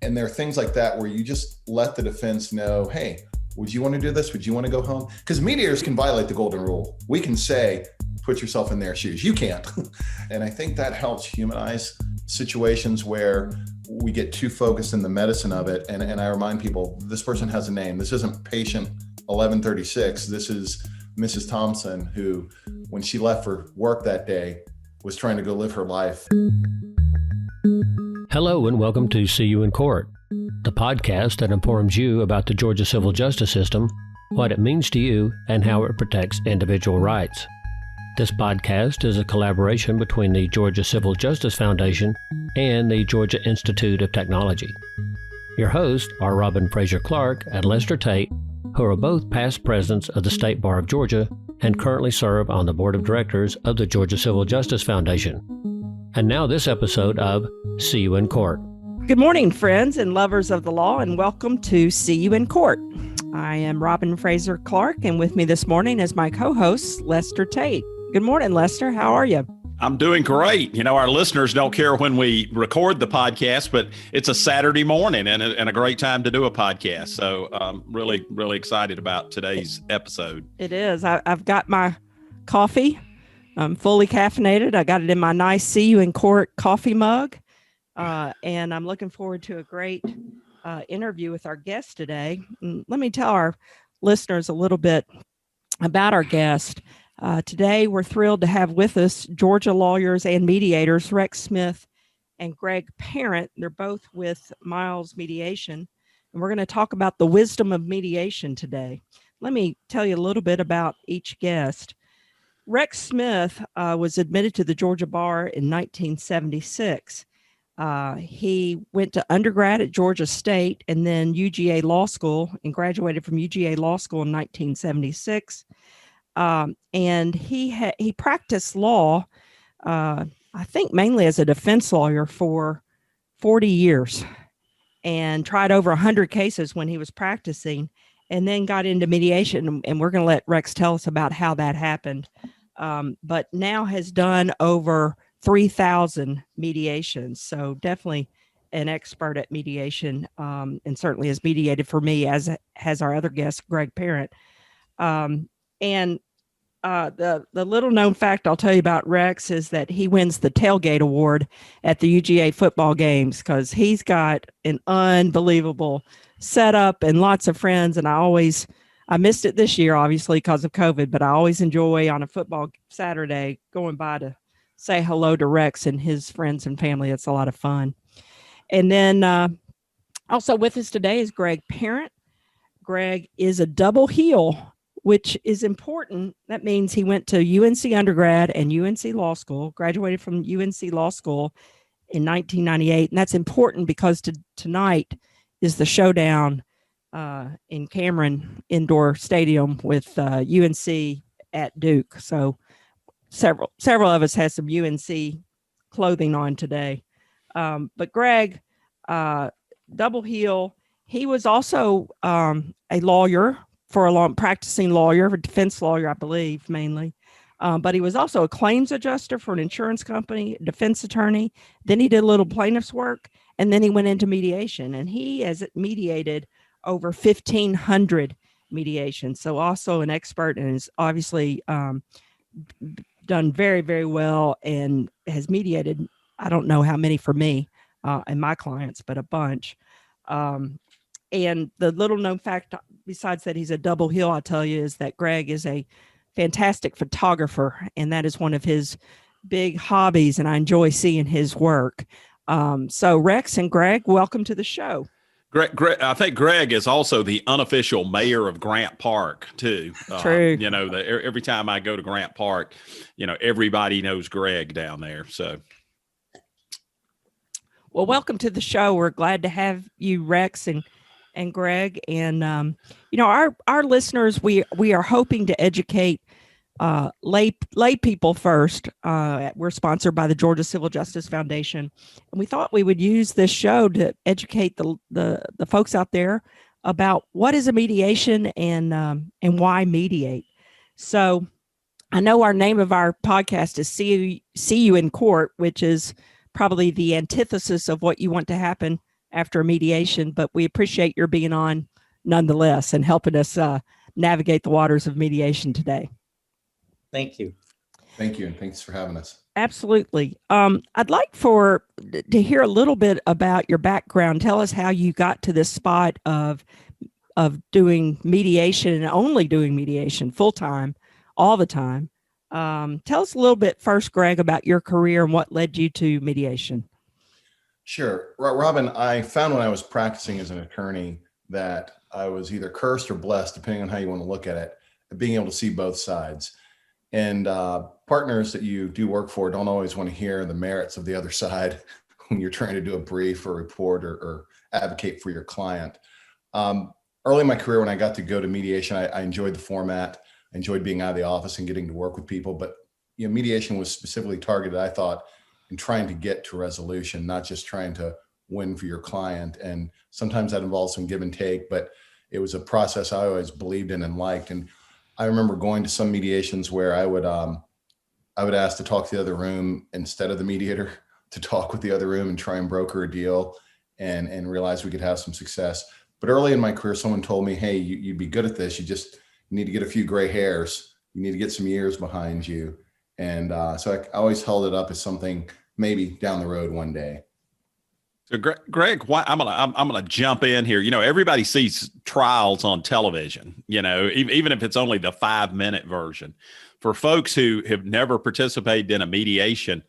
And there are things like that where you just let the defense know, hey, would you want to do this? Would you want to go home? Because mediators can violate the golden rule. We can say, put yourself in their shoes. You can't. And I think that helps humanize situations where we get too focused in the medicine of it. And I remind people, this person has a name. This isn't patient 1136. This is Mrs. Thompson, who, when she left for work that day, was trying to go live her life. Hello and welcome to See You in Court, the podcast that informs you about the Georgia civil justice system, what it means to you, and how it protects individual rights. This podcast is a collaboration between the Georgia Civil Justice Foundation and the Georgia Institute of Technology. Your hosts are robinfrazierclark and lestertate, who are both past presidents of the State Bar of Georgia and currently serve on the Board of Directors of the Georgia Civil Justice Foundation. And now this episode of See You in Court. Good morning, friends and lovers of the law, and welcome to See You in Court. I am robinfrazierclark, and with me this morning is my co-host, lestertate. Good morning, Lester. How are you? I'm doing great. You know, our listeners don't care when we record the podcast, but it's a Saturday morning and a great time to do a podcast. So I'm really excited about today's episode. It is. I've got my coffee. I'm fully caffeinated. I got it in my nice See You in Court coffee mug. And I'm looking forward to a great interview with our guest today. And let me tell our listeners a little bit about our guest. Today, we're thrilled to have with us Georgia lawyers and mediators, Rexsmith and Gregparent. They're both with Miles Mediation. And we're going to talk about the wisdom of mediation today. Let me tell you a little bit about each guest. Rexsmith was admitted to the Georgia Bar in 1976. He went to undergrad at Georgia State and then UGA Law School and graduated from UGA Law School in 1976. And he practiced law, I think mainly as a defense lawyer for 40 years and tried over 100 cases when he was practicing, and then got into mediation. And we're going to let Rex tell us about how that happened. But now has done over 3,000 mediations. So definitely an expert at mediation, and certainly has mediated for me, as has our other guest, Gregparent. And the little known fact I'll tell you about Rex is that he wins the tailgate award at the UGA football games because he's got an unbelievable setup and lots of friends. And I missed it this year, obviously, because of COVID, but I always enjoy on a football Saturday going by to say hello to Rex and his friends and family. It's a lot of fun. And then also with us today is Gregparent. Greg is a double heel, which is important. That means he went to UNC undergrad and UNC Law School, graduated from UNC Law School in 1998. And that's important because tonight is the showdown in Cameron Indoor Stadium with UNC at Duke. So several of us had some UNC clothing on today. But Greg, double heel, he was also a lawyer for a long practicing lawyer, a defense lawyer, I believe, mainly. But he was also a claims adjuster for an insurance company, defense attorney. Then he did a little plaintiff's work, and then he went into mediation. And he has mediated over 1,500 mediations. So also an expert, and is obviously done very, very well and has mediated, I don't know how many for me and my clients, but a bunch. And the little known fact, besides that he's a double heel, I'll tell you, is that Greg is a fantastic photographer, and that is one of his big hobbies, and I enjoy seeing his work. So Rex and Greg, welcome to the show. Greg, I think Greg is also the unofficial mayor of Grant Park, too. True. You know, every time I go to Grant Park, you know, everybody knows Greg down there. So. Well, welcome to the show. We're glad to have you, Rex and Greg. And, you know, our listeners, we are hoping to educate lay people first. We're sponsored by the Georgia Civil Justice Foundation. And we thought we would use this show to educate the folks out there about what is a mediation and why mediate. So I know our name of our podcast is See You in Court, which is probably the antithesis of what you want to happen after a mediation, but we appreciate your being on nonetheless and helping us navigate the waters of mediation today. Thank you. Thank you, and thanks for having us. Absolutely. I'd like to hear a little bit about your background. Tell us how you got to this spot of doing mediation and only doing mediation full time, all the time. Tell us a little bit first, Greg, about your career and what led you to mediation. Sure. Robin, I found when I was practicing as an attorney that I was either cursed or blessed, depending on how you want to look at it, at being able to see both sides. And partners that you do work for don't always want to hear the merits of the other side when you're trying to do a brief or report or advocate for your client. Early in my career, when I got to go to mediation, I enjoyed the format. I enjoyed being out of the office and getting to work with people. But mediation was specifically targeted, I thought, in trying to get to resolution, not just trying to win for your client. And sometimes that involves some give and take, but it was a process I always believed in and liked. And I remember going to some mediations where I would ask to talk to the other room instead of the mediator, to talk with the other room and try and broker a deal and realize we could have some success. But early in my career, someone told me, hey, you'd be good at this. You need to get a few gray hairs. You need to get some years behind you. And so I always held it up as something maybe down the road one day. So Greg, I'm gonna jump in here. Everybody sees trials on television. Even if it's only the 5-minute version. For folks who have never participated in a mediation,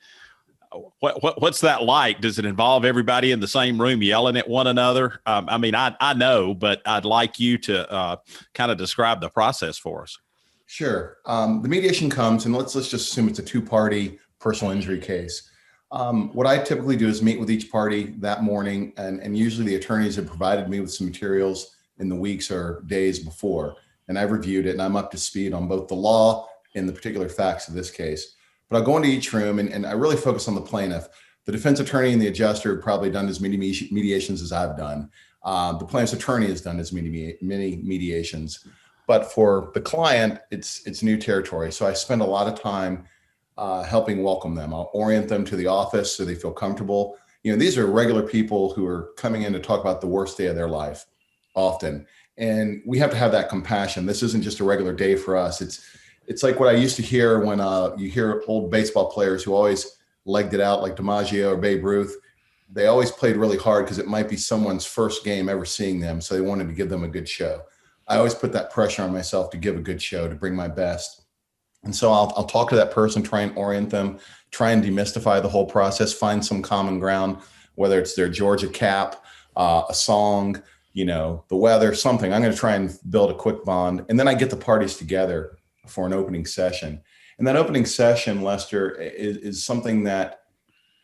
what's that like? Does it involve everybody in the same room yelling at one another? I know, but I'd like you to kind of describe the process for us. Sure. The mediation comes, and let's just assume it's a 2-party personal injury case. What I typically do is meet with each party that morning, and usually the attorneys have provided me with some materials in the weeks or days before, and I've reviewed it and I'm up to speed on both the law and the particular facts of this case. But I'll go into each room and I really focus on the plaintiff. The defense attorney and the adjuster have probably done as many mediations as I've done. The plaintiff's attorney has done as many mediations, but for the client, it's new territory. So I spend a lot of time helping welcome them. I'll orient them to the office so they feel comfortable. These are regular people who are coming in to talk about the worst day of their life often. And we have to have that compassion. This isn't just a regular day for us. It's like what I used to hear when you hear old baseball players who always legged it out like DiMaggio or Babe Ruth. They always played really hard because it might be someone's first game ever seeing them. So they wanted to give them a good show. I always put that pressure on myself to give a good show, to bring my best. And so I'll talk to that person, try and orient them, try and demystify the whole process, find some common ground, whether it's their Georgia cap, a song, the weather, something. I'm going to try and build a quick bond. And then I get the parties together for an opening session. And that opening session, Lester, is something that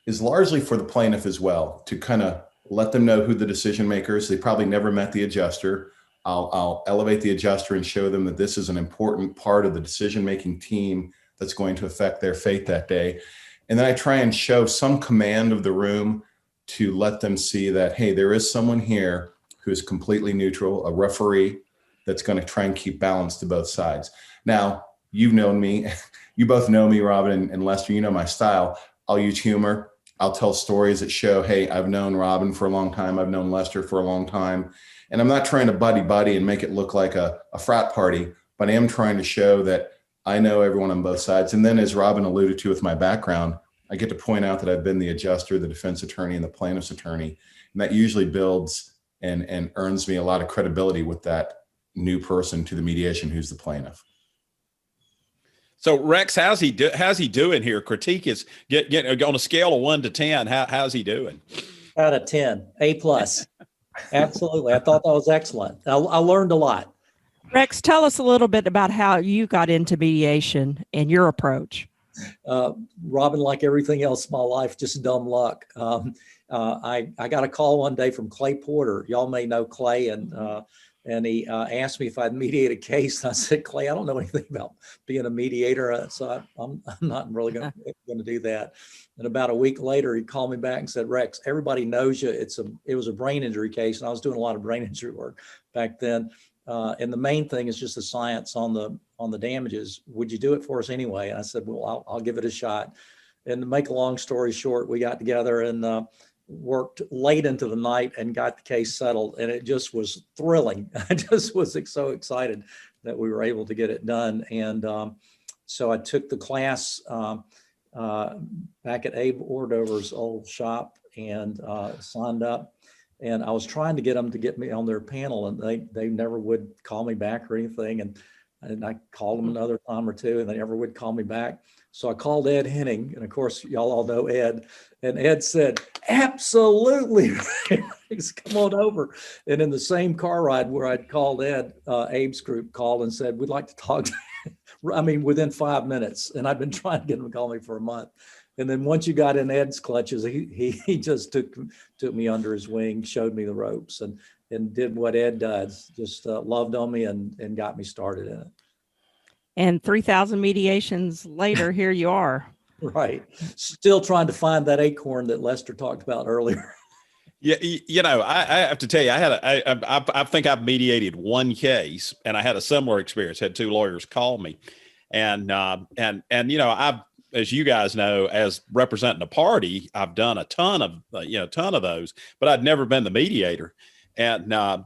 is largely for the plaintiff as well, to kind of let them know who the decision maker is. They probably never met the adjuster. I'll elevate the adjuster and show them that this is an important part of the decision-making team that's going to affect their fate that day. And then I try and show some command of the room to let them see that, hey, there is someone here who is completely neutral, a referee that's going to try and keep balance to both sides. Now, you've known me. You both know me, Robin and Lester. You know my style. I'll use humor. I'll tell stories that show, hey, I've known Robin for a long time. I've known Lester for a long time. And I'm not trying to buddy and make it look like a frat party, but I am trying to show that I know everyone on both sides. And then, as Robin alluded to with my background, I get to point out that I've been the adjuster, the defense attorney, and the plaintiff's attorney. And that usually builds and earns me a lot of credibility with that new person to the mediation who's the plaintiff. So Rex, how's he doing here? Critique is get on a scale of 1 to 10. How's he doing? Out of 10, A+. Absolutely. I thought that was excellent. I learned a lot. Rex, tell us a little bit about how you got into mediation and your approach. Robin, like everything else in my life, just dumb luck. I got a call one day from Clay Porter. Y'all may know Clay, and he asked me if I'd mediate a case. And I said, Clay, I don't know anything about being a mediator, so I'm not really going to do that. And about a week later, he called me back and said, Rex, everybody knows you. It was a brain injury case, and I was doing a lot of brain injury work back then. And the main thing is just the science on the damages. Would you do it for us anyway? And I said, well, I'll give it a shot. And to make a long story short, we got together and worked late into the night and got the case settled. And it just was thrilling. I just was so excited that we were able to get it done. And so I took the class back at Abe Ordover's old shop and signed up. And I was trying to get them to get me on their panel, and they never would call me back or anything. And I called them another time or two, and they never would call me back. So I called Ed Henning, and of course, y'all all know Ed. And Ed said, absolutely, come on over. And in the same car ride where I'd called Ed, Abe's group called and said, we'd like to talk to you. I mean, within 5 minutes. And I've been trying to get him to call me for a month. And then once you got in Ed's clutches, he just took me under his wing, showed me the ropes, and did what Ed does, just loved on me and got me started in it. And 3,000 mediations later, here you are. Right. Still trying to find that acorn that Lester talked about earlier. Yeah, I have to tell you, I think I've mediated one case, and I had a similar experience. Had two lawyers call me, and I've, as you guys know, as representing a party, I've done a ton of those, but I'd never been the mediator, and I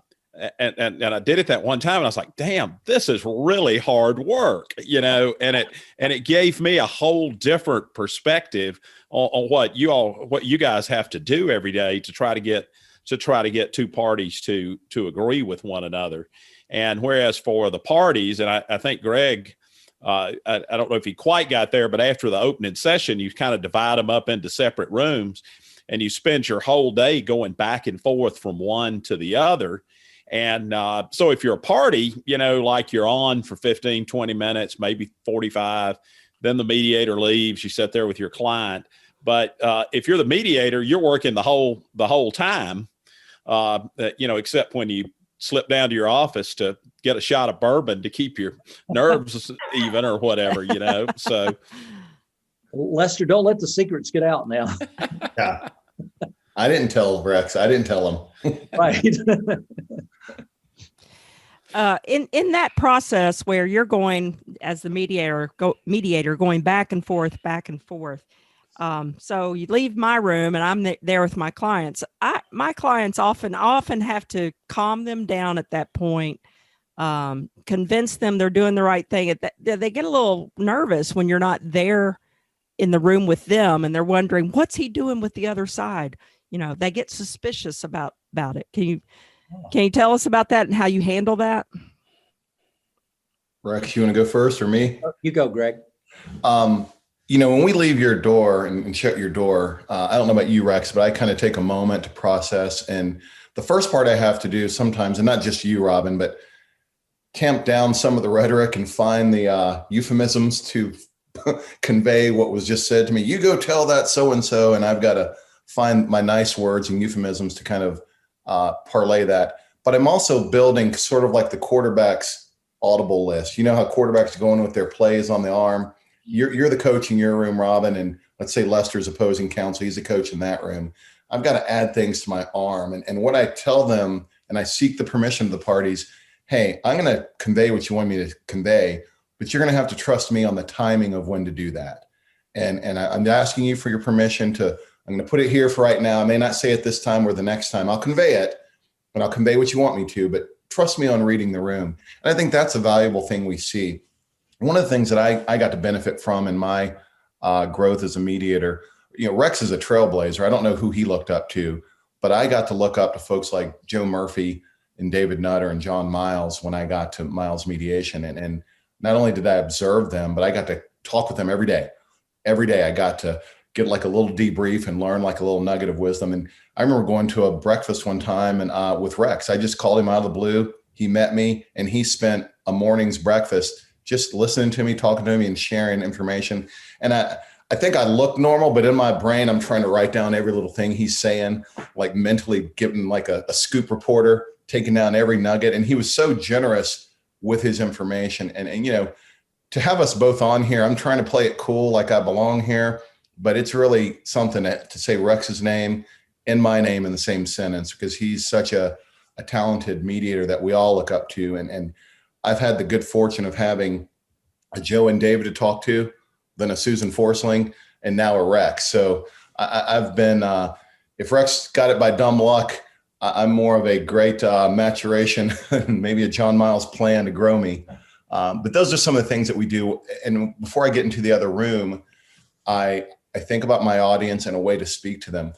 did it that one time, and I was like, damn, this is really hard work, and it gave me a whole different perspective on what you guys have to do every day to try to get two parties to agree with one another. And whereas for the parties, and I think Greg, I don't know if he quite got there, but after the opening session, you kind of divide them up into separate rooms, and you spend your whole day going back and forth from one to the other. And so if you're a party, like you're on for 15, 20 minutes, maybe 45, then the mediator leaves, you sit there with your client. But if you're the mediator, you're working the whole time, except when you slip down to your office to get a shot of bourbon to keep your nerves even or whatever, so. Lester, don't let the secrets get out now. Yeah. I didn't tell Rex. I didn't tell him. Right. In that process where you're going as the mediator going back and forth. So you leave my room and I'm there with my clients. My clients often have to calm them down at that point, convince them they're doing the right thing. They get a little nervous when you're not there in the room with them, and they're wondering, what's he doing with the other side? They get suspicious about it. Can you tell us about that and how you handle that? Rex, you want to go first or me? You go, Greg. When we leave your door and shut your door, I don't know about you, Rex, but I kind of take a moment to process. And the first part I have to do sometimes, and not just you, Robin, but tamp down some of the rhetoric and find the euphemisms to convey what was just said to me. You go tell that so-and-so, and I've got to find my nice words and euphemisms to kind of parlay that. But I'm also building sort of like the quarterback's audible list. You know how quarterbacks go in with their plays on the arm? You're the coach in your room, Robin, and let's say Lester's opposing counsel. He's the coach in that room. I've got to add things to my arm. And what I tell them, and I seek the permission of the parties, hey, I'm going to convey what you want me to convey, but you're going to have to trust me on the timing of when to do that. And I'm asking you for your permission I'm going to put it here for right now. I may not say it this time or the next time. I'll convey it, and I'll convey what you want me to, but trust me on reading the room. And I think that's a valuable thing we see. One of the things that I got to benefit from in my growth as a mediator, Rex is a trailblazer. I don't know who he looked up to, but I got to look up to folks like Joe Murphy and David Nutter and John Miles when I got to Miles Mediation. And not only did I observe them, but I got to talk with them every day. Every day I got to get like a little debrief and learn like a little nugget of wisdom. And I remember going to a breakfast one time and with Rex, I just called him out of the blue. He met me and he spent a morning's breakfast just listening to me, talking to me and sharing information. And I think I look normal, but in my brain, I'm trying to write down every little thing he's saying, like mentally giving like a scoop reporter, taking down every nugget. And he was so generous with his information. And to have us both on here, I'm trying to play it cool, like I belong here, but it's really something to say Rex's name and my name in the same sentence, because he's such a talented mediator that we all look up to. And I've had the good fortune of having a Joe and David to talk to, then a Susan Forsling, and now a Rex. So I've been if Rex got it by dumb luck, I'm more of a great maturation, maybe a John Miles plan to grow me. But those are some of the things that we do. And before I get into the other room, I think about my audience and a way to speak to them.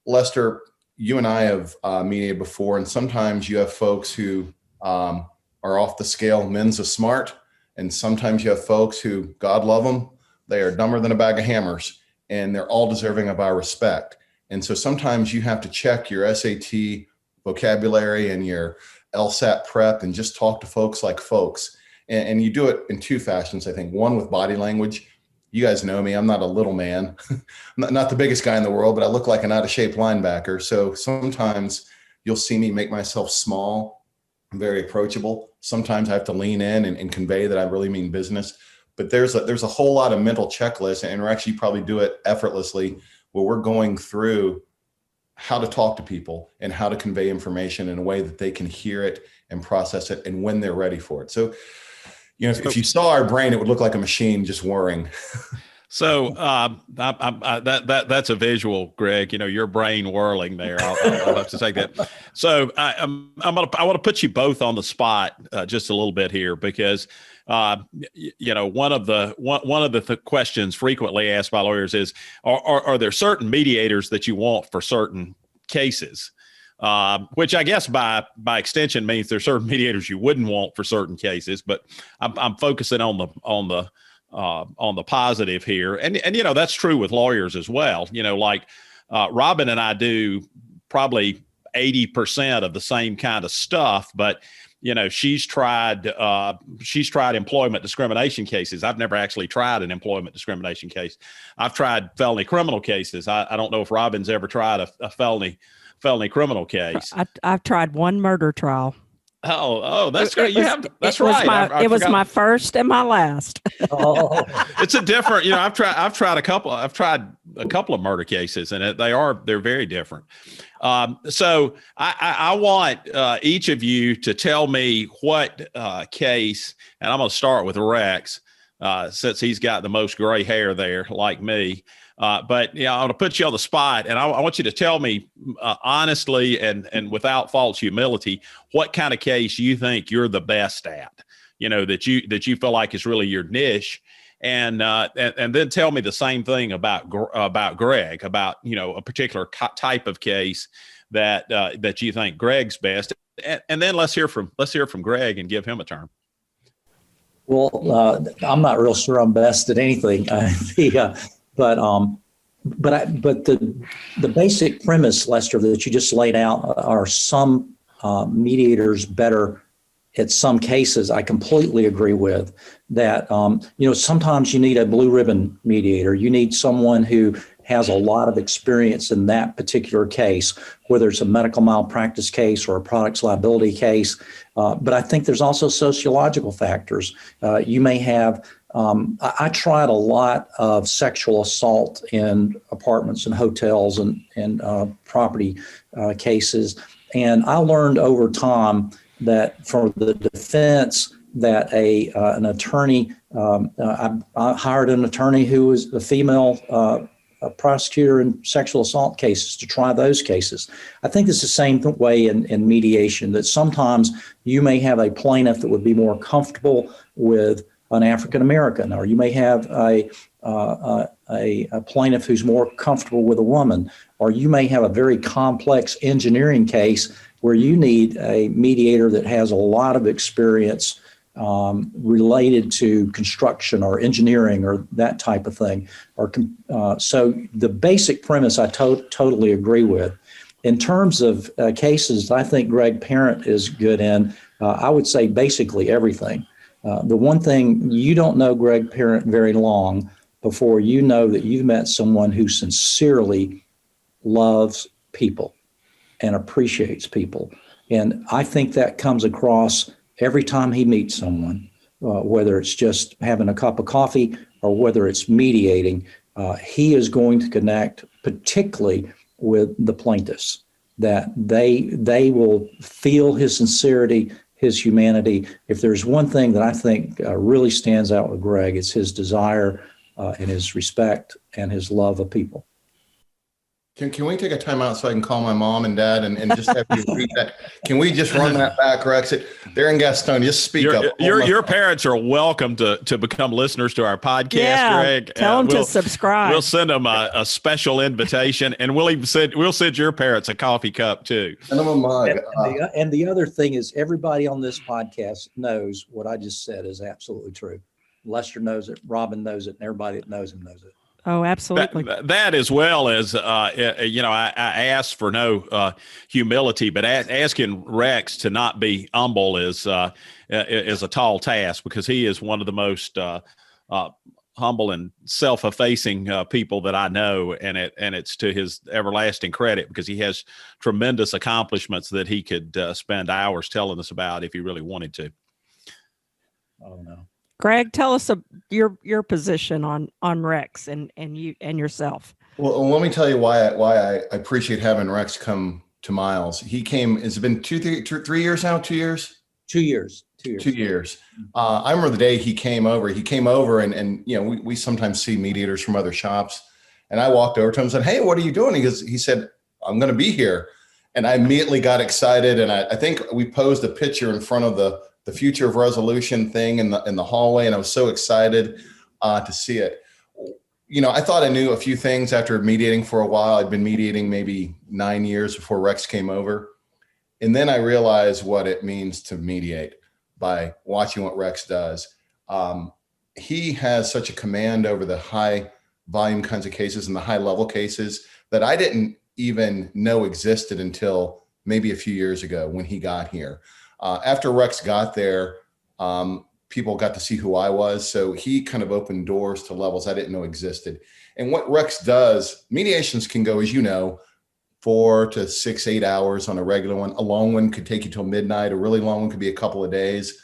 Lester, you and I have mediated before, and sometimes you have folks who are off the scale, men's are smart, and sometimes you have folks who, God love them, they are dumber than a bag of hammers, and they're all deserving of our respect. And so sometimes you have to check your SAT vocabulary and your LSAT prep and just talk to folks like folks. And you do it in two fashions, I think. One, with body language. You guys know me. I'm not a little man. I'm not the biggest guy in the world, but I look like an out of shape linebacker. So sometimes you'll see me make myself small, very approachable. Sometimes I have to lean in and convey that I really mean business. But there's a whole lot of mental checklists, and Rex, you probably do it effortlessly, where we're going through how to talk to people and how to convey information in a way that they can hear it and process it and when they're ready for it. So, if you saw our brain, it would look like a machine just whirring. So that's a visual, Greg. Your brain whirling there. I'll have to take that. So I want to put you both on the spot just a little bit here, because one of the questions frequently asked by lawyers is, are there certain mediators that you want for certain cases? Which I guess by extension means there's certain mediators you wouldn't want for certain cases. But I'm focusing on the positive here, and that's true with lawyers as well. Like Robin and I do probably 80% of the same kind of stuff, but she's tried employment discrimination cases. I've never actually tried an employment discrimination case. I've tried felony criminal cases. I don't know if Robin's ever tried a felony criminal case. I've tried one murder trial. Oh, that's great. That's right. It was my first and my last. Oh, It's a different. I've tried a couple of murder cases, and they're very different. So I want each of you to tell me what case, and I'm going to start with Rex, since he's got the most gray hair there, like me. But I'm going to put you on the spot, and I want you to tell me honestly and without false humility what kind of case you think you're the best at. That you feel like is really your niche, and then tell me the same thing about Greg, about a particular type of case that you think Greg's best, and then let's hear from Greg and give him a turn. well, I'm not real sure I'm best at anything. But the basic premise, Lester, that you just laid out, are some mediators better at some cases. I completely agree with that. Sometimes you need a blue ribbon mediator. You need someone who has a lot of experience in that particular case, whether it's a medical malpractice case or a products liability case. But I think there's also sociological factors. You may have I tried a lot of sexual assault in apartments and hotels and property cases. And I learned over time that for the defense that an attorney, I hired an attorney who was a female prosecutor in sexual assault cases to try those cases. I think it's the same way in mediation, that sometimes you may have a plaintiff that would be more comfortable with an African American, or you may have a plaintiff who's more comfortable with a woman, or you may have a very complex engineering case where you need a mediator that has a lot of experience related to construction or engineering or that type of thing. So the basic premise I totally agree with. In terms of cases I think gregparent is good in, I would say basically everything. The one thing, you don't know gregparent very long before you know that you've met someone who sincerely loves people and appreciates people. And I think that comes across every time he meets someone, whether it's just having a cup of coffee or whether it's mediating. He is going to connect particularly with the plaintiffs, that they will feel his sincerity, his humanity. If there's one thing that I think really stands out with Greg, it's his desire and his respect and his love of people. Can we take a time out so I can call my mom and dad and just have you read that? Can we just run that back, Rex? They're in Gastonia. Just speak up. Your parents are welcome to become listeners to our podcast, Greg. Tell them to subscribe. We'll send them a special invitation, and we'll send your parents a coffee cup too. Send them a mug. And the other thing is, everybody on this podcast knows what I just said is absolutely true. Lester knows it, Robin knows it, and everybody that knows him knows it. Oh, absolutely. That as well as, I ask for no humility, but asking Rex to not be humble is a tall task, because he is one of the most humble and self-effacing people that I know, and it's to his everlasting credit, because he has tremendous accomplishments that he could spend hours telling us about if he really wanted to. Oh no. Greg, tell us your position on Rex and you and yourself. Well, let me tell you why I appreciate having Rex come to Miles. He came. It's been 3 years now. 2 years. 2 years. 2 years. 2 years. I remember the day he came over. He came over, and we sometimes see mediators from other shops, and I walked over to him and said, "Hey, what are you doing?" He said, "I'm going to be here," and I immediately got excited, and I think we posed a picture in front of the future of resolution thing in the hallway, and I was so excited to see it. I thought I knew a few things after mediating for a while. I'd been mediating maybe 9 years before Rex came over. And then I realized what it means to mediate by watching what Rex does. He has such a command over the high volume kinds of cases and the high level cases that I didn't even know existed until maybe a few years ago when he got here. After Rex got there, people got to see who I was. So he kind of opened doors to levels I didn't know existed. And what Rex does, mediations can go, as you know, 4 to 6, 8 hours on a regular one. A long one could take you till midnight. A really long one could be a couple of days.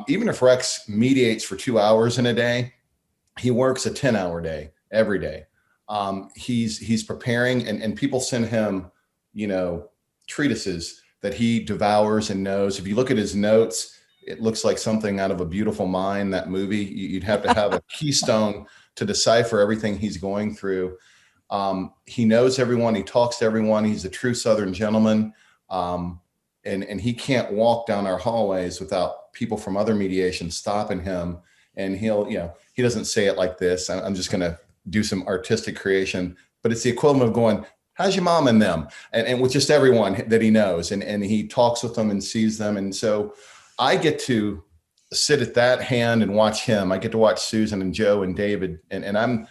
Even if Rex mediates for 2 hours in a day, he works a 10-hour day every day. He's preparing, and people send him, treatises that he devours and knows. If you look at his notes, it looks like something out of A Beautiful Mind, that movie. You'd have to have a keystone to decipher everything he's going through. He knows everyone. He talks to everyone. He's a true Southern gentleman. And he can't walk down our hallways without people from other mediations stopping him. And he doesn't say it like this. I'm just going to do some artistic creation, but it's the equivalent of going, "How's your mom and them?" And with just everyone that he knows, and he talks with them and sees them. And so I get to sit at that hand and watch him. I get to watch Susan and Joe and David, and I'm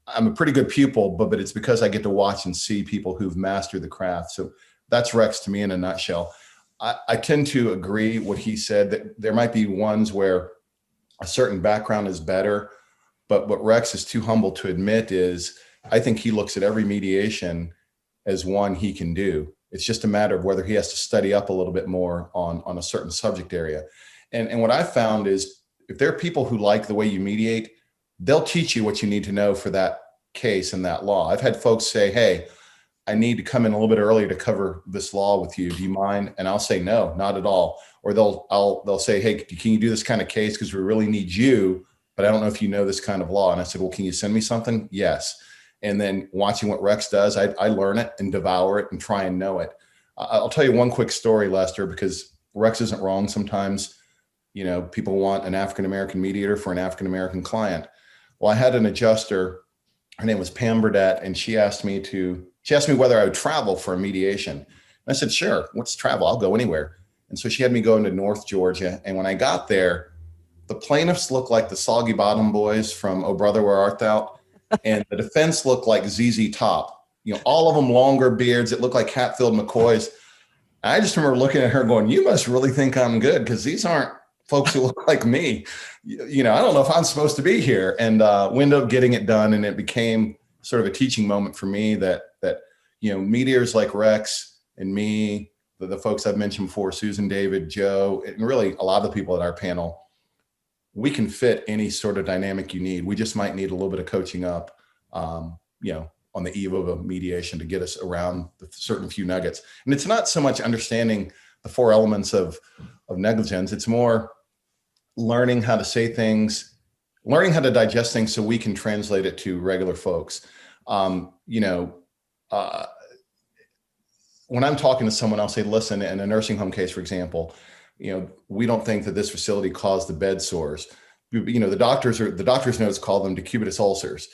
a pretty good pupil, but it's because I get to watch and see people who've mastered the craft. So that's Rex to me in a nutshell. I tend to agree what he said, that there might be ones where a certain background is better, but what Rex is too humble to admit is, I think he looks at every mediation as one he can do. It's just a matter of whether he has to study up a little bit more on a certain subject area. And what I found is, if there are people who like the way you mediate, they'll teach you what you need to know for that case and that law. I've had folks say, "Hey, I need to come in a little bit earlier to cover this law with you. Do you mind?" And I'll say, "No, not at all." Or they'll say, "Hey, can you do this kind of case? Because we really need you, but I don't know if you know this kind of law." And I said, "Well, can you send me something?" "Yes." And then watching what Rex does, I learn it and devour it and try and know it. I'll tell you one quick story, Lester, because Rex isn't wrong sometimes. People want an African-American mediator for an African-American client. Well, I had an adjuster, her name was Pam Burdett, and she asked me whether I would travel for a mediation. And I said, "Sure, what's travel? I'll go anywhere." And so she had me go into North Georgia. And when I got there, the plaintiffs looked like the Soggy Bottom Boys from "Oh Brother, Where Art Thou?" And the defense looked like ZZ Top. All of them longer beards. It looked like Hatfield McCoys. I just remember looking at her going, "You must really think I'm good, because these aren't folks who look like me. I don't know if I'm supposed to be here." And we ended up getting it done, and it became sort of a teaching moment for me that mediators like Rex and me, the folks I've mentioned before, Susan, David, Joe, and really a lot of the people at our panel, we can fit any sort of dynamic you need. We just might need a little bit of coaching up, on the eve of a mediation to get us around the certain few nuggets. And it's not so much understanding the 4 elements of negligence. It's more learning how to say things, learning how to digest things so we can translate it to regular folks. when I'm talking to someone, I'll say, listen, in a nursing home case, for example, we don't think that this facility caused the bed sores. The doctor's notes call them decubitus ulcers.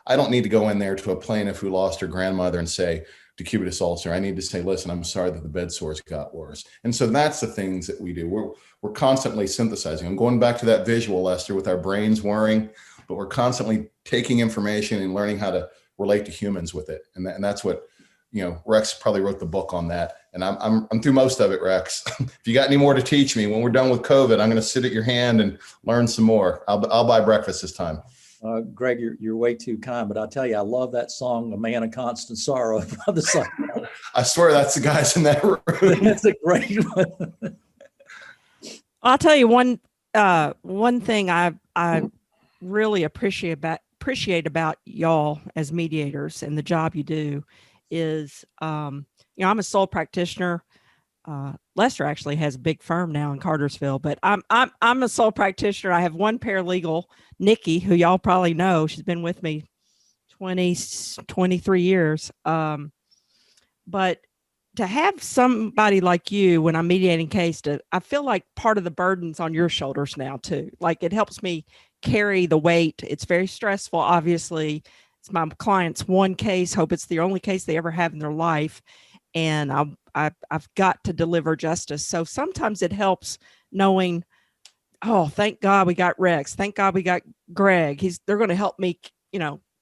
I don't need to go in there to a plaintiff who lost her grandmother and say decubitus ulcer. I need to say, listen, I'm sorry that the bed sores got worse. And so that's the things that we do. We're constantly synthesizing. I'm going back to that visual, Lester, with our brains whirring, but we're constantly taking information and learning how to relate to humans with it. And that's what, Rex probably wrote the book on that. And I'm through most of it, Rex. If you got any more to teach me, when we're done with COVID, I'm going to sit at your hand and learn some more. I'll buy breakfast this time. Greg, you're way too kind, but I'll tell you, I love that song, "A Man of Constant Sorrow." I swear that's the guys in that room. That's a great one. I'll tell you one thing I really appreciate about y'all as mediators and the job you do is, I'm a sole practitioner. Lester actually has a big firm now in Cartersville, but I'm a sole practitioner. I have one paralegal, Nikki, who y'all probably know. She's been with me 23 years. But to have somebody like you when I'm mediating case, I feel like part of the burden's on your shoulders now too. Like it helps me carry the weight. It's very stressful, obviously. It's my client's one case. Hope it's the only case they ever have in their life. And I've got to deliver justice. So sometimes it helps knowing, oh, thank God we got Rex. Thank God we got Greg. They're going to help me,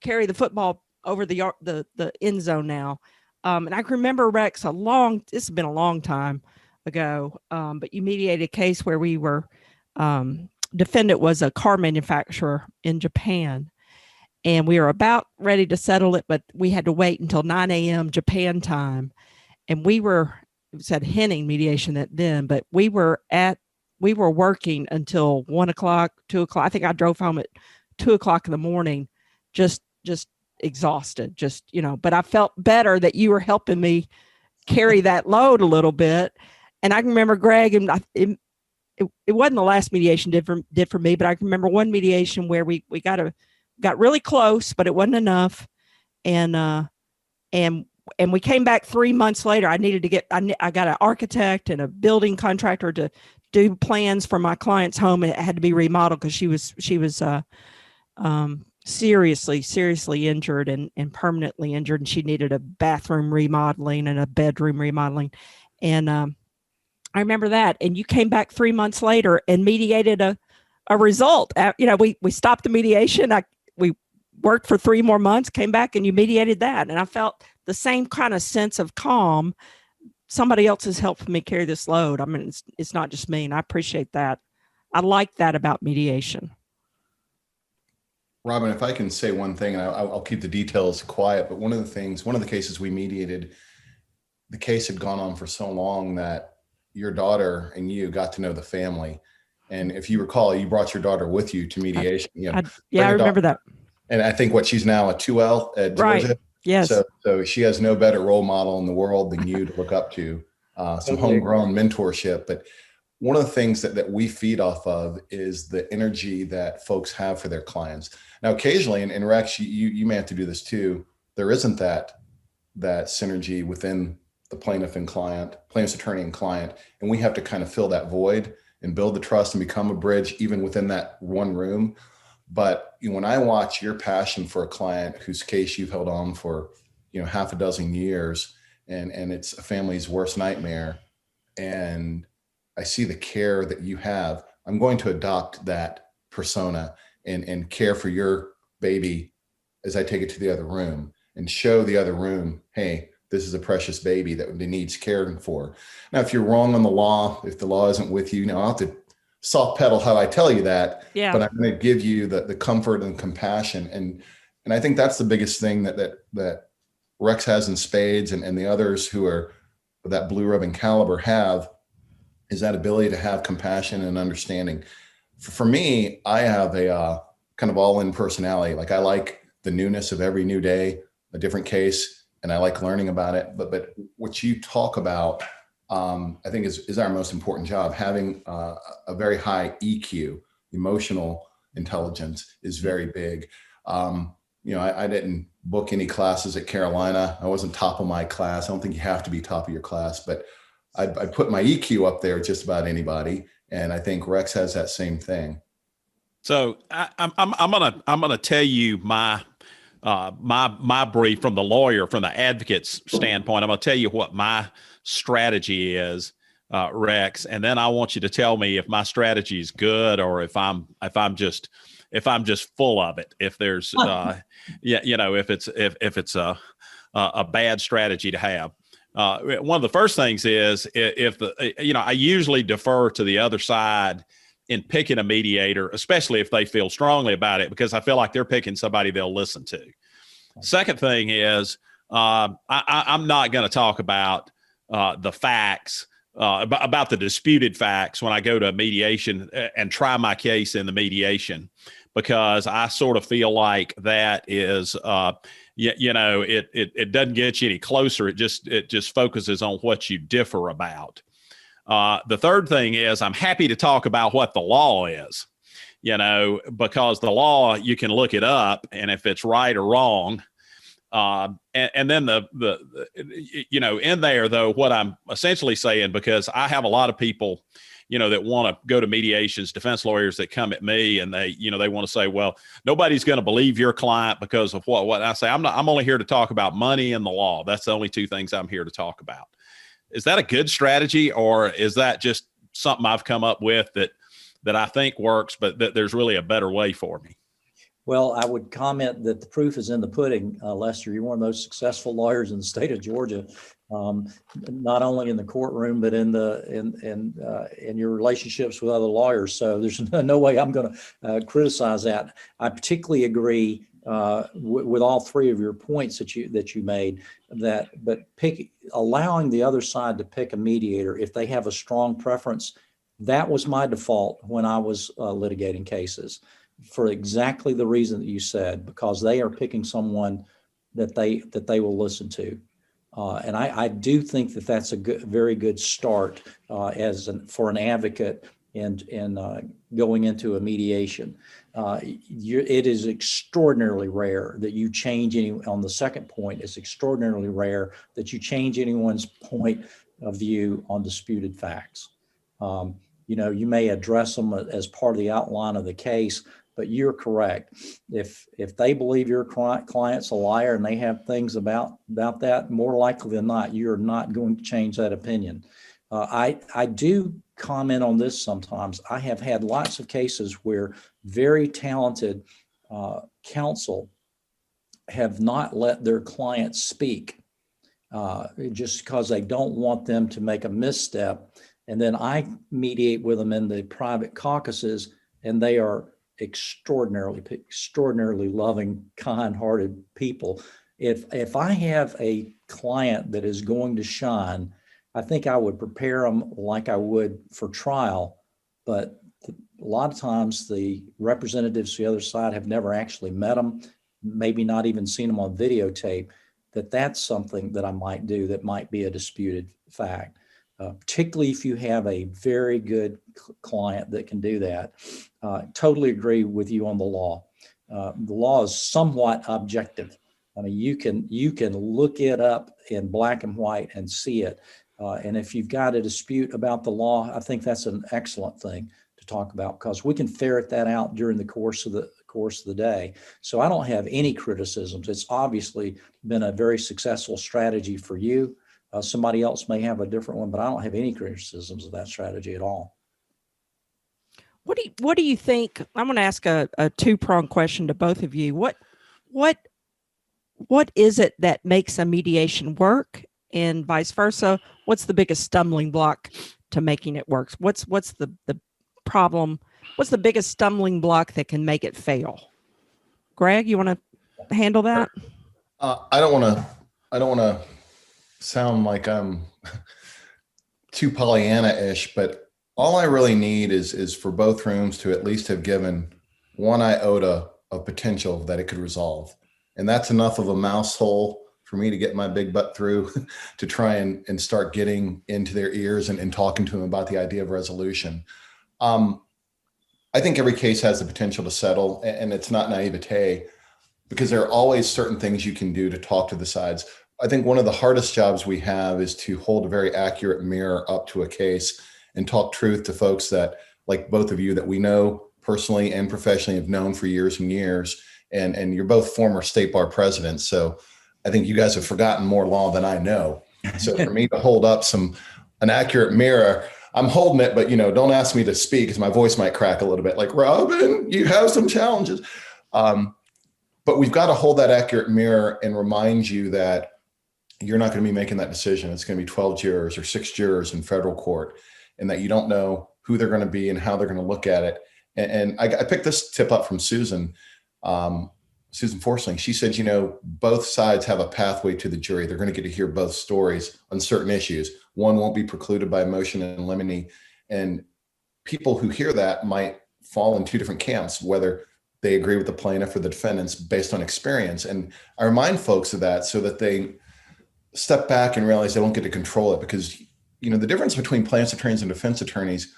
carry the football over the end zone now. And I can remember Rex this has been a long time ago, but you mediated a case where we were, defendant was a car manufacturer in Japan. And we were about ready to settle it, but we had to wait until 9 a.m. Japan time. And it was at Henning mediation then, but we were working until 1 o'clock, 2 o'clock. I think I drove home at 2 o'clock in the morning, just exhausted, but I felt better that you were helping me carry that load a little bit. And I can remember Greg, and it wasn't the last mediation did for me, but I can remember one mediation where we got really close, but it wasn't enough. And we came back 3 months later. I got an architect and a building contractor to do plans for my client's home. It had to be remodeled because she was seriously injured and permanently injured. And she needed a bathroom remodeling and a bedroom remodeling. And I remember that. And you came back 3 months later and mediated a result. We stopped the mediation. We worked for 3 more months, came back, and you mediated that. And I felt the same kind of sense of calm. Somebody else has helped me carry this load. I mean, it's not just me, and I appreciate that. I like that about mediation. Robin, if I can say one thing, and I'll keep the details quiet, but one of the cases we mediated, the case had gone on for so long that your daughter and you got to know the family. And if you recall, you brought your daughter with you to mediation. I remember that. And I think she's now a 2L at Georgia. Right. Yes. So she has no better role model in the world than you to look up to, some homegrown mentorship. But one of the things that we feed off of is the energy that folks have for their clients. Now, occasionally, and Rex, you may have to do this too, there isn't that synergy within the plaintiff's attorney and client. And we have to kind of fill that void and build the trust and become a bridge even within that one room. But when I watch your passion for a client whose case you've held on for, half a dozen years, and it's a family's worst nightmare, and I see the care that you have, I'm going to adopt that persona and care for your baby as I take it to the other room and show the other room, hey, this is a precious baby that needs caring for. Now, if you're wrong on the law, if the law isn't with you, I'll have to soft pedal how I tell you that, but I'm going to give you the comfort and compassion. And I think that's the biggest thing that Rex has in spades and the others who are that blue ribbon caliber have, is that ability to have compassion and understanding. For me, I have a kind of all-in personality. Like I like the newness of every new day, a different case, and I like learning about it. But what you talk about, I think is our most important job. Having a very high EQ, emotional intelligence, is very big. I didn't book any classes at Carolina. I wasn't top of my class. I don't think you have to be top of your class, but I put my EQ up there with just about anybody. And I think Rex has that same thing. So I'm gonna tell you my brief from the lawyer, from the advocate's standpoint. I'm gonna tell you what my strategy is, Rex, and then I want you to tell me if my strategy is good or if I'm just full of it. If there's if it's a bad strategy to have. One of the first things is I usually defer to the other side in picking a mediator, especially if they feel strongly about it, because I feel like they're picking somebody they'll listen to. Second thing is I'm not going to talk about the facts, about the disputed facts when I go to a mediation and try my case in the mediation, because I sort of feel like that is it doesn't get you any closer. It just focuses on what you differ about. The third thing is I'm happy to talk about what the law is, because the law, you can look it up, and if it's right or wrong. And then in there, though, what I'm essentially saying, because I have a lot of people, that want to go to mediations, defense lawyers that come at me and they want to say, well, nobody's going to believe your client because of what I say. I'm only here to talk about money and the law. That's the only two things I'm here to talk about. Is that a good strategy, or is that just something I've come up with that I think works, but that there's really a better way for me? Well, I would comment that the proof is in the pudding, Lester. You're one of the most successful lawyers in the state of Georgia, not only in the courtroom, but in your relationships with other lawyers. So there's no way I'm going to criticize that. I particularly agree with all three of your points that you made. But allowing the other side to pick a mediator if they have a strong preference. That was my default when I was litigating cases, for exactly the reason that you said, because they are picking someone that they will listen to. And I do think that that's a very good start for an advocate in going into a mediation. It is extraordinarily rare that you change on the second point, it's extraordinarily rare that you change anyone's point of view on disputed facts. You may address them as part of the outline of the case, but you're correct. If they believe your client's a liar and they have things about that, more likely than not, you're not going to change that opinion. I do comment on this sometimes. I have had lots of cases where very talented counsel have not let their clients speak just because they don't want them to make a misstep. And then I mediate with them in the private caucuses, and they are extraordinarily loving, kind-hearted people. If I have a client that is going to shine, I think I would prepare them like I would for trial. But a lot of times the representatives to the other side have never actually met them, maybe not even seen them on videotape. That's something that I might do that might be a disputed fact. Particularly if you have a very good client that can do that. Totally agree with you on the law. The law is somewhat objective. I mean, you can look it up in black and white and see it. And if you've got a dispute about the law, I think that's an excellent thing to talk about, because we can ferret that out during the course of the day. So I don't have any criticisms. It's obviously been a very successful strategy for you. Somebody else may have a different one, but I don't have any criticisms of that strategy at all. What do you think? I'm going to ask a two-pronged question to both of you. What is it that makes a mediation work, and vice versa? What's the biggest stumbling block to making it work? What's the problem? What's the biggest stumbling block that can make it fail? Greg, you want to handle that? I don't want to sound like I'm too Pollyanna-ish, but all I really need is for both rooms to at least have given one iota of potential that it could resolve. And that's enough of a mouse hole for me to get my big butt through to try and start getting into their ears and talking to them about the idea of resolution. I think every case has the potential to settle, and it's not naivete. because there are always certain things you can do to talk to the sides. I think one of the hardest jobs we have is to hold a very accurate mirror up to a case and talk truth to folks that, like both of you, that we know personally and professionally, have known for years and years. And you're both former state bar presidents. So I think you guys have forgotten more law than I know. So for me to hold up an accurate mirror, I'm holding it, but don't ask me to speak because my voice might crack a little bit. Like, Robin, you have some challenges. But we've got to hold that accurate mirror and remind you that you're not going to be making that decision. It's going to be 12 jurors or 6 jurors in federal court, and that you don't know who they're going to be and how they're going to look at it. And I picked this tip up from Susan Forsling. She said, both sides have a pathway to the jury. They're going to get to hear both stories on certain issues. One won't be precluded by motion in limine. And people who hear that might fall in 2 different camps, whether they agree with the plaintiff or the defendants based on experience. And I remind folks of that so that they step back and realize they don't get to control it. Because, the difference between plaintiff's attorneys and defense attorneys,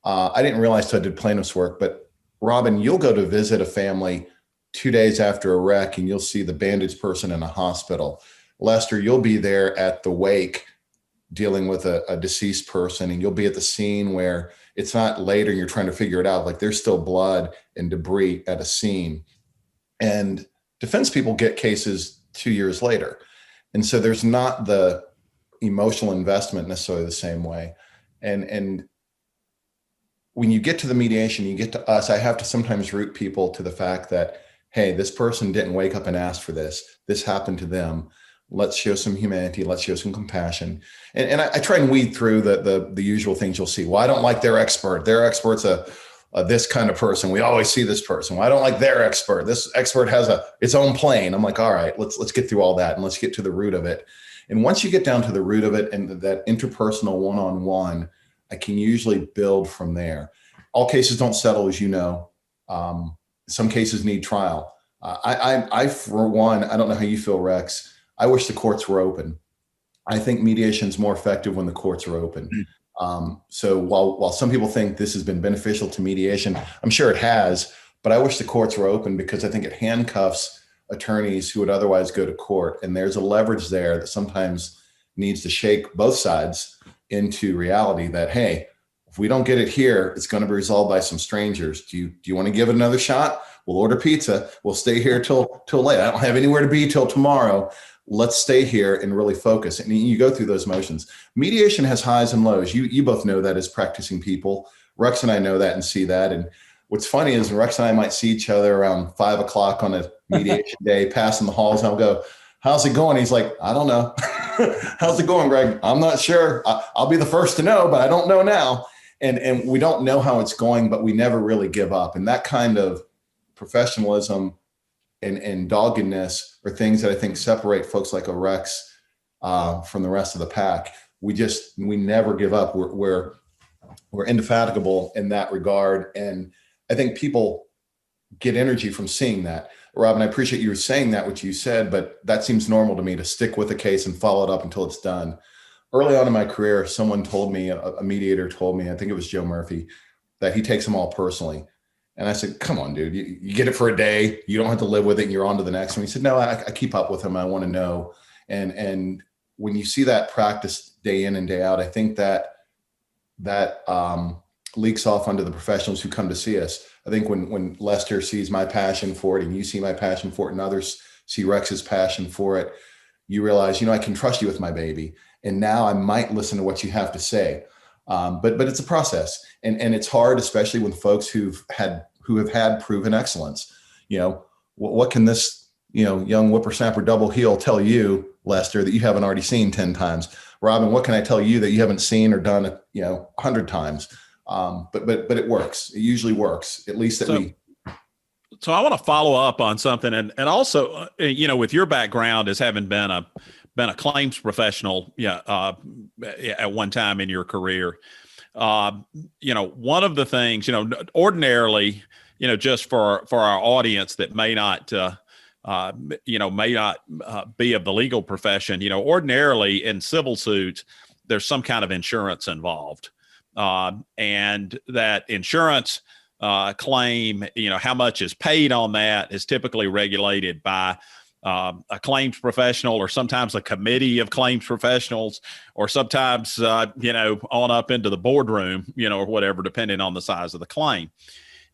I didn't realize till I did plaintiff's work, but Robin, you'll go to visit a family 2 days after a wreck and you'll see the bandaged person in a hospital. Lester, you'll be there at the wake dealing with a deceased person, and you'll be at the scene where it's not later and you're trying to figure it out. Like, there's still blood and debris at a scene. And defense people get cases 2 years later. And so there's not the emotional investment necessarily the same way. And when you get to the mediation, you get to us, I have to sometimes root people to the fact that, hey, this person didn't wake up and ask for this. This happened to them. Let's show some humanity. Let's show some compassion. And I try and weed through the usual things you'll see. Well, I don't like their expert. Their expert's this kind of person. We always see this person. Well, I don't like their expert. This expert has its own plane. I'm like, all right, let's get through all that and let's get to the root of it. And once you get down to the root of it and that interpersonal one-on-one, I can usually build from there. All cases don't settle, as you know. Some cases need trial. I for one, I don't know how you feel, Rex. I wish the courts were open. I think mediation is more effective when the courts are open. So while some people think this has been beneficial to mediation, I'm sure it has, but I wish the courts were open because I think it handcuffs attorneys who would otherwise go to court. And there's a leverage there that sometimes needs to shake both sides into reality that, hey, if we don't get it here, it's going to be resolved by some strangers. Do you want to give it another shot? We'll order pizza. We'll stay here till late. I don't have anywhere to be till tomorrow. Let's stay here and really focus. And you go through those motions. Mediation has highs and lows. You both know that as practicing people. Rex and I know that and see that. And what's funny is Rex and I might see each other around 5 o'clock on a mediation day, passing the halls, and I'll go, how's it going? He's like, I don't know. How's it going, Greg? I'm not sure. I'll be the first to know, but I don't know now. And we don't know how it's going, but we never really give up. And that kind of professionalism and doggedness are things that I think separate folks like a Rex from the rest of the pack. We never give up. We're indefatigable in that regard. And I think people get energy from seeing that. Robin, I appreciate you saying that, what you said, but that seems normal to me, to stick with a case and follow it up until it's done. Early on in my career, someone told me, a mediator told me, I think it was Joe Murphy, that he takes them all personally. And I said, come on, dude, you get it for a day. You don't have to live with it and you're on to the next one. He said, no, I keep up with them. I want to know. And when you see that practice day in and day out, I think that leaks off onto the professionals who come to see us. I think when Lester sees my passion for it and you see my passion for it and others see Rex's passion for it, you realize, I can trust you with my baby. And now I might listen to what you have to say. But it's a process and it's hard, especially with folks who have had proven excellence. What can this, young whippersnapper double heel tell you, Lester, that you haven't already seen 10 times? Robin, what can I tell you that you haven't seen or done, 100 times? But it works. It usually works, at least So I want to follow up on something, and also, with your background as having been a claims professional, at one time in your career, one of the things, ordinarily, just for our audience that may not be of the legal profession, ordinarily in civil suits, there's some kind of insurance involved. And that insurance claim, how much is paid on that is typically regulated by a claims professional, or sometimes a committee of claims professionals, or sometimes, on up into the boardroom, or whatever, depending on the size of the claim.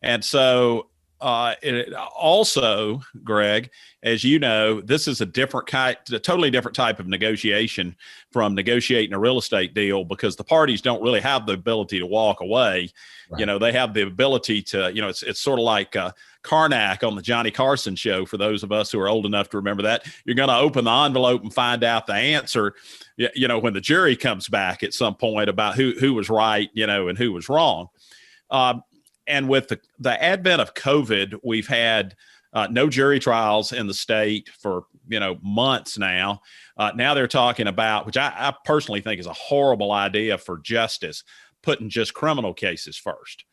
And so it also, Greg, as you know, this is a totally different type of negotiation from negotiating a real estate deal, because the parties don't really have the ability to walk away. Right. They have the ability to, it's sort of like Karnak on the Johnny Carson show. For those of us who are old enough to remember that, you're going to open the envelope and find out the answer, when the jury comes back at some point about who was right, and who was wrong. And with the advent of COVID, we've had no jury trials in the state for, months now. Now they're talking about, which I personally think is a horrible idea for justice, putting just criminal cases first,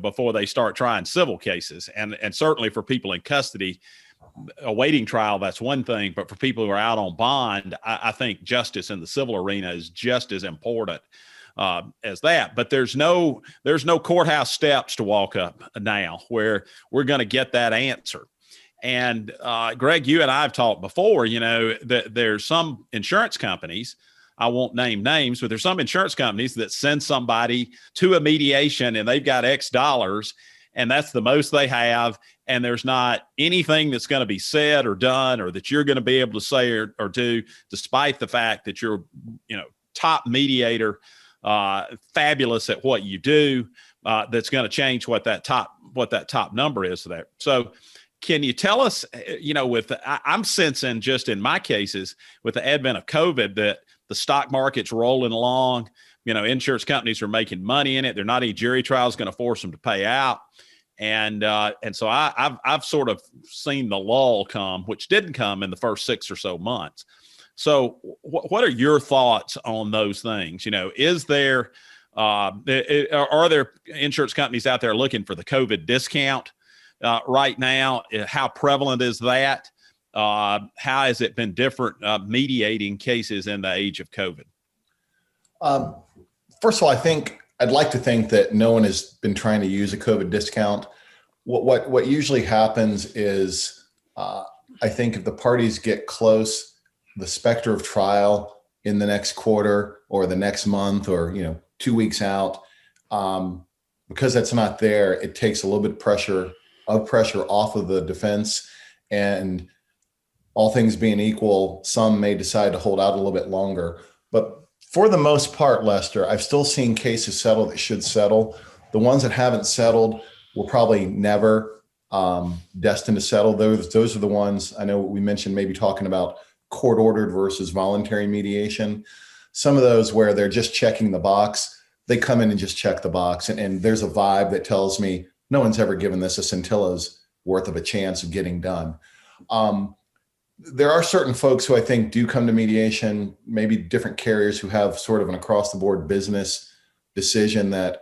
before they start trying civil cases. And certainly for people in custody, awaiting trial, that's one thing. But for people who are out on bond, I think justice in the civil arena is just as important as that. But there's no courthouse steps to walk up now where we're going to get that answer. And Greg, you and I have talked before, that there's some insurance companies, I won't name names, but there's some insurance companies that send somebody to a mediation and they've got X dollars, and that's the most they have. And there's not anything that's going to be said or done, or that you're going to be able to say or do, despite the fact that you're, top mediator, fabulous at what you do, that's going to change what that top number is there. So can you tell us, I'm sensing just in my cases with the advent of COVID that the stock market's rolling along, insurance companies are making money in it. There's not any jury trials going to force them to pay out. And so I've sort of seen the lull come, which didn't come in the first 6 or so months. So what are your thoughts on those things? Is there, are there insurance companies out there looking for the COVID discount right now? How prevalent is that? How has it been different mediating cases in the age of COVID? First of all, I'd like to think that no one has been trying to use a COVID discount. What usually happens is, I think if the parties get close, the specter of trial in the next quarter or the next month or 2 weeks out, because that's not there, it takes a little bit of pressure off of the defense. And all things being equal, some may decide to hold out a little bit longer. But for the most part, Lester, I've still seen cases settle that should settle. The ones that haven't settled will probably never destined to settle. Those are the ones I know we mentioned, maybe talking about court-ordered versus voluntary mediation. Some of those where they're just checking the box, they come in and just check the box. And there's a vibe that tells me no one's ever given this a scintilla's worth of a chance of getting done. There are certain folks who I think do come to mediation, maybe different carriers who have sort of an across-the-board business decision that,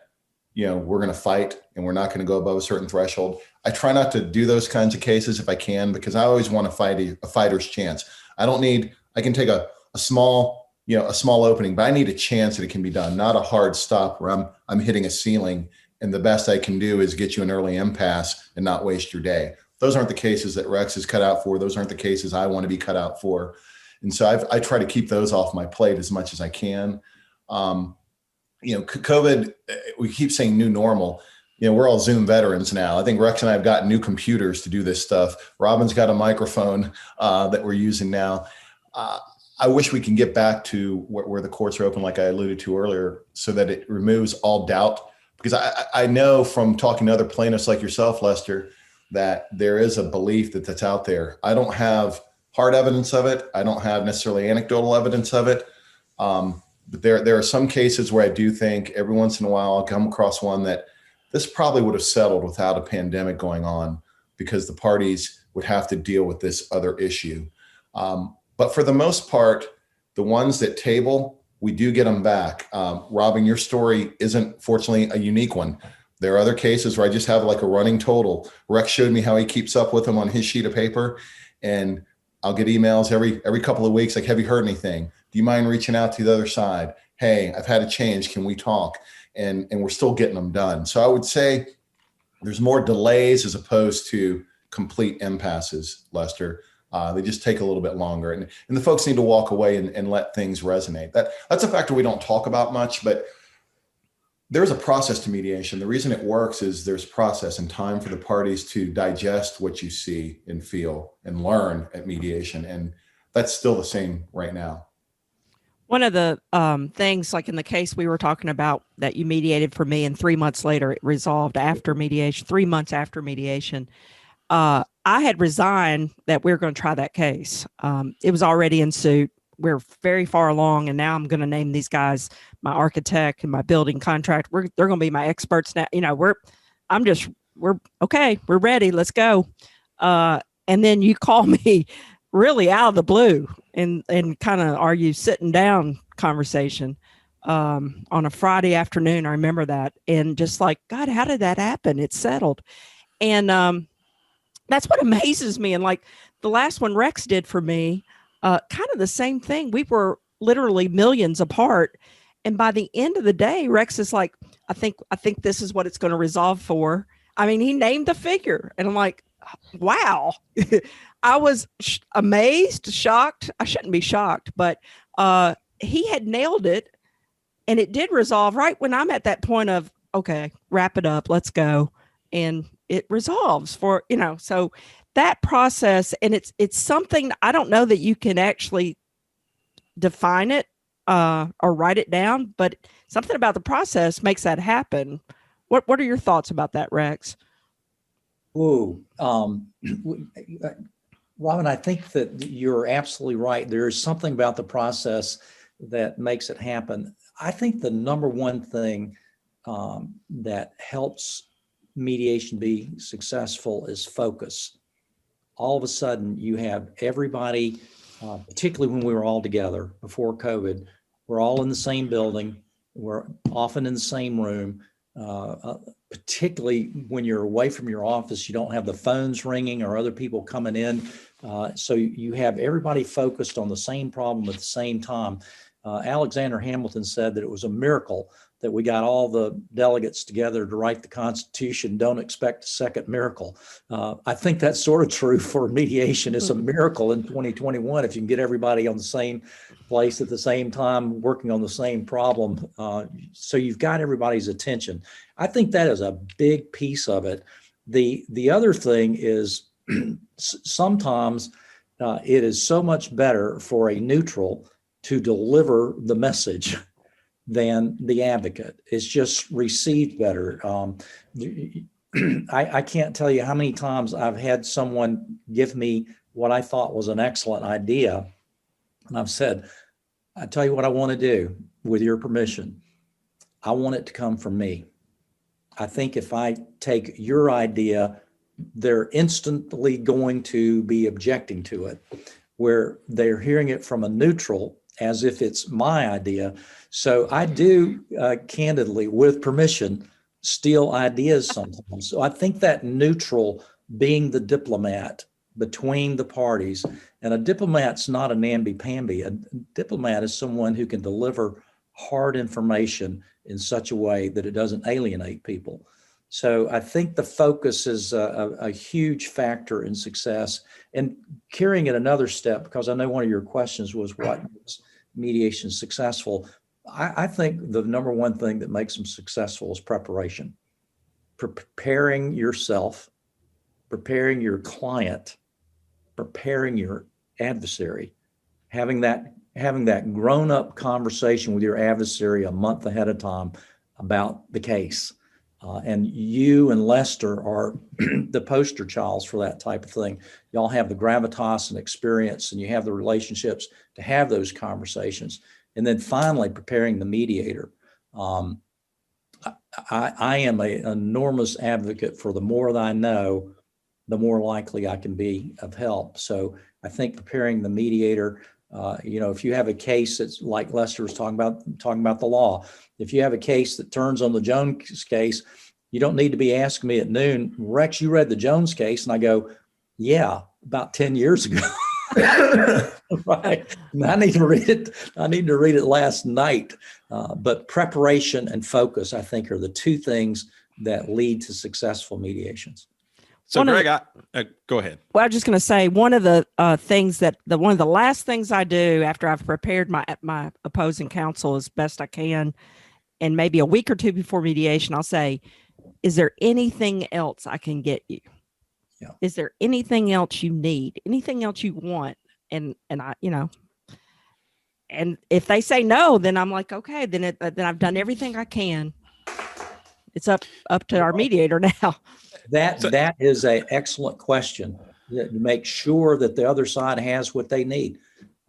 we're going to fight and we're not going to go above a certain threshold. I try not to do those kinds of cases if I can, because I always want to fight a fighter's chance. I can take a small opening, but I need a chance that it can be done, not a hard stop where I'm hitting a ceiling and the best I can do is get you an early impasse and not waste your day. Those aren't the cases that Rex is cut out for. Those aren't the cases I want to be cut out for. And so I try to keep those off my plate as much as I can. COVID, we keep saying new normal. We're all Zoom veterans now. I think Rex and I have got new computers to do this stuff. Robin's got a microphone that we're using now. I wish we can get back to where the courts are open, like I alluded to earlier, so that it removes all doubt. Because I know from talking to other plaintiffs like yourself, Lester, that there is a belief that's out there. I don't have hard evidence of it. I don't have necessarily anecdotal evidence of it. But there are some cases where I do think every once in a while I'll come across one that this probably would have settled without a pandemic going on, because the parties would have to deal with this other issue. But for the most part, the ones that table, we do get them back. Robin, your story isn't fortunately a unique one. There are other cases where I just have like a running total. Rex showed me how he keeps up with them on his sheet of paper, and I'll get emails every couple of weeks, like, have you heard anything? Do you mind reaching out to the other side? Hey, I've had a change. Can we talk? And we're still getting them done. So I would say There's more delays as opposed to complete impasses, Lester. They just take a little bit longer, and the folks need to walk away and let things resonate. That's a factor we don't talk about much, but there's a process to mediation. The reason it works is there's process and time for the parties to digest what you see and feel and learn at mediation. And that's still the same right now. One of the things, like in the case we were talking about that you mediated for me, and 3 months later it resolved after mediation, 3 months after mediation, I had resigned that we were going to try that case. It was already in suit. We're very far along, and now I'm going to name these guys my architect and my building contract. They're going to be my experts now. We're okay. We're ready. Let's go. And then you call me really out of the blue and kind of are you sitting down conversation on a Friday afternoon. I remember that, and just like, God, how did that happen? It's settled, and that's what amazes me. And like the last one Rex did for me. Kind of the same thing. We were literally millions apart. And by the end of the day, Rex is like, I think this is what it's going to resolve for. I mean, he named the figure, and I'm like, wow. I was amazed, shocked. I shouldn't be shocked, but he had nailed it, and it did resolve right when I'm at that point of, okay, wrap it up. Let's go. And it resolves for, so that process, and it's something I don't know that you can actually define it or write it down, but something about the process makes that happen. What are your thoughts about that, Rex? Robin, I think that you're absolutely right. There is something about the process that makes it happen. I think the number one thing that helps mediation be successful is focus. All of a sudden you have everybody, particularly when we were all together before COVID, we're all in the same building, we're often in the same room, particularly when you're away from your office, you don't have the phones ringing or other people coming in. So you have everybody focused on the same problem at the same time. Alexander Hamilton said that it was a miracle that we got all the delegates together to write the Constitution. Don't expect a second miracle. I think that's sort of true for mediation. It's a miracle in 2021 if you can get everybody on the same place at the same time, working on the same problem. So you've got everybody's attention. I think that is a big piece of it. The other thing is sometimes it is so much better for a neutral to deliver the message than the advocate. It's just received better. I can't tell you how many times I've had someone give me what I thought was an excellent idea. And I've said, I tell you what I want to do with your permission. I want it to come from me. I think if I take your idea, they're instantly going to be objecting to it, where they're hearing it from a neutral as if it's my idea. So I do candidly, with permission, steal ideas sometimes. So I think that neutral being the diplomat between the parties, and a diplomat's not a namby-pamby. A diplomat is someone who can deliver hard information in such a way that it doesn't alienate people. So I think the focus is a huge factor in success. And carrying it another step, because I know one of your questions was what makes mediation successful. I think the number one thing that makes them successful is preparation. Preparing yourself, preparing your client, preparing your adversary, having that grown-up conversation with your adversary a month ahead of time about the case. And you and Lester are the poster childs for that type of thing. Y'all have the gravitas and experience, and you have the relationships to have those conversations. And then finally, preparing the mediator. I am an enormous advocate for the more that I know, the more likely I can be of help. So I think preparing the mediator, if you have a case that's like Lester was talking about the law, if you have a case that turns on the Jones case, you don't need to be asking me at noon, Rex, you read the Jones case? And I go, yeah, about 10 years ago. Right. And I need to read it last night. But preparation and focus, I think, are the two things that lead to successful mediations. So Greg, go ahead. Well, I was just going to say, one of the things one of the last things I do after I've prepared my opposing counsel as best I can, and maybe a week or two before mediation, I'll say, is there anything else I can get you? Yeah. Is there anything else you need? Anything else you want? And I, and if they say no, then I'm like, okay, then I've done everything I can. It's up to our mediator now. That is an excellent question. Make sure that the other side has what they need.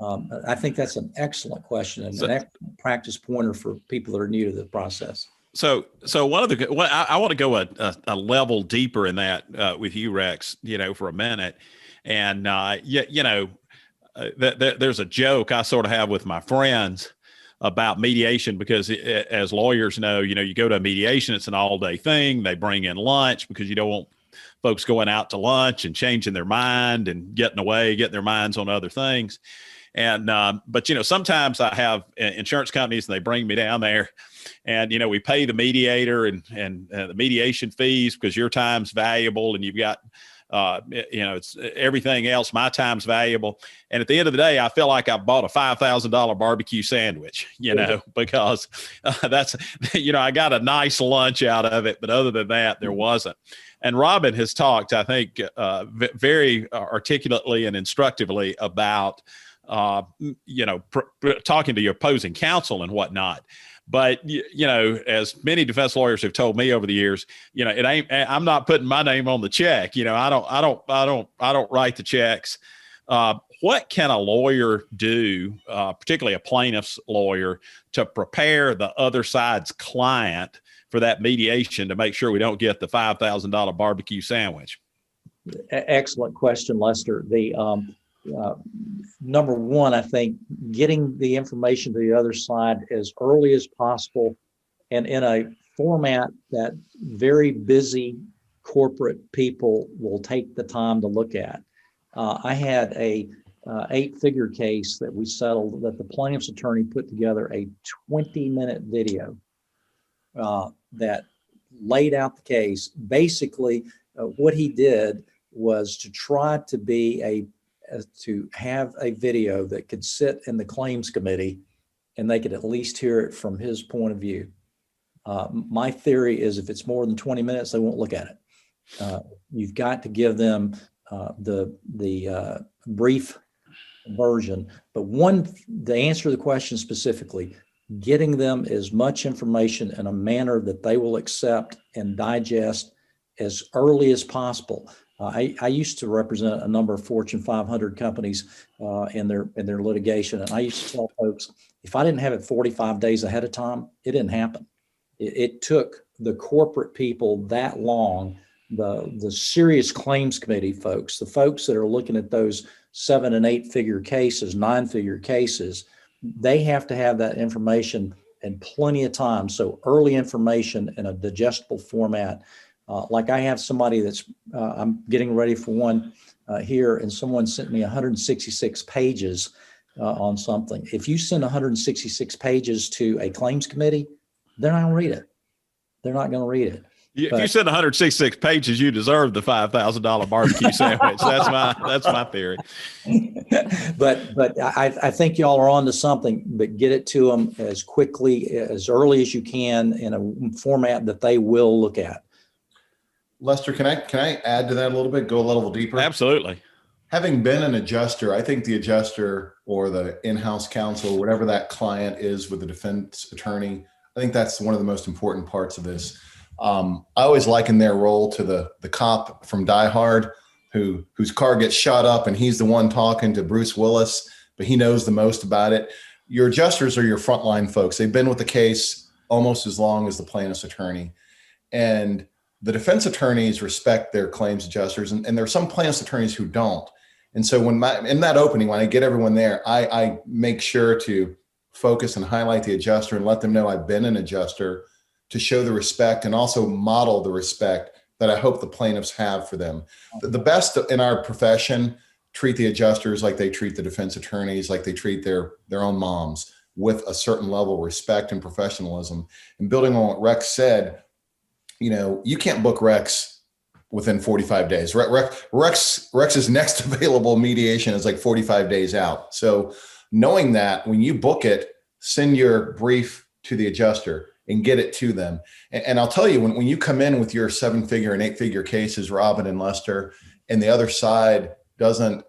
I think that's an excellent question and an excellent practice pointer for people that are new to the process. So I want to go a level deeper in that with you, Rex, for a minute. And, there's a joke I sort of have with my friends about mediation, because as lawyers know, you go to a mediation, it's an all day thing. They bring in lunch because you don't want folks going out to lunch and changing their mind and getting their minds on other things. And, but sometimes I have insurance companies and they bring me down there and, we pay the mediator and the mediation fees because your time's valuable and you've got, it's everything else. My time's valuable. And at the end of the day, I feel like I bought a $5,000 barbecue sandwich, because that's, I got a nice lunch out of it. But other than that, there wasn't. And Robin has talked, I think, very articulately and instructively about, talking to your opposing counsel and whatnot. But, as many defense lawyers have told me over the years, I'm not putting my name on the check. I don't write the checks. What can a lawyer do, particularly a plaintiff's lawyer, to prepare the other side's client for that mediation to make sure we don't get the $5,000 barbecue sandwich? Excellent question, Lester. Number one, I think getting the information to the other side as early as possible and in a format that very busy corporate people will take the time to look at. I had a 8-figure case that we settled that the plaintiff's attorney put together a 20-minute video that laid out the case. Basically, what he did was to try to have a video that could sit in the claims committee and they could at least hear it from his point of view. My theory is if it's more than 20 minutes, they won't look at it. You've got to give them the brief version. But the answer to the question specifically, getting them as much information in a manner that they will accept and digest as early as possible. I used to represent a number of Fortune 500 companies in their litigation, and I used to tell folks, if I didn't have it 45 days ahead of time, it didn't happen. It took the corporate people that long, the serious claims committee folks, the folks that are looking at those 7- and 8-figure cases, 9-figure cases, they have to have that information in plenty of time. So early information in a digestible format. Like I have somebody that's, I'm getting ready for one here, and someone sent me 166 pages on something. If you send 166 pages to a claims committee, they're not going to read it. They're not going to read it. If you send 166 pages, you deserve the $5,000 barbecue sandwich. That's my theory. But I think y'all are on to something. But get it to them as quickly, as early as you can, in a format that they will look at. Lester, can I add to that a little bit? Go a little deeper? Absolutely. Having been an adjuster, I think the adjuster or the in-house counsel, whatever that client is with the defense attorney, I think that's one of the most important parts of this. I always liken their role to the cop from Die Hard whose car gets shot up and he's the one talking to Bruce Willis, but he knows the most about it. Your adjusters are your frontline folks. They've been with the case almost as long as the plaintiff's attorney. And the defense attorneys respect their claims adjusters, and there are some plaintiff's attorneys who don't. And so in that opening, when I get everyone there, I make sure to focus and highlight the adjuster and let them know I've been an adjuster, to show the respect and also model the respect that I hope the plaintiffs have for them. The best in our profession treat the adjusters like they treat the defense attorneys, like they treat their own moms, with a certain level of respect and professionalism. And building on what Rex said, you can't book Rex within 45 days. Rex's next available mediation is like 45 days out. So knowing that, when you book it, send your brief to the adjuster and get it to them. And I'll tell you, when you come in with your 7-figure and 8-figure cases, Robin and Lester, and the other side doesn't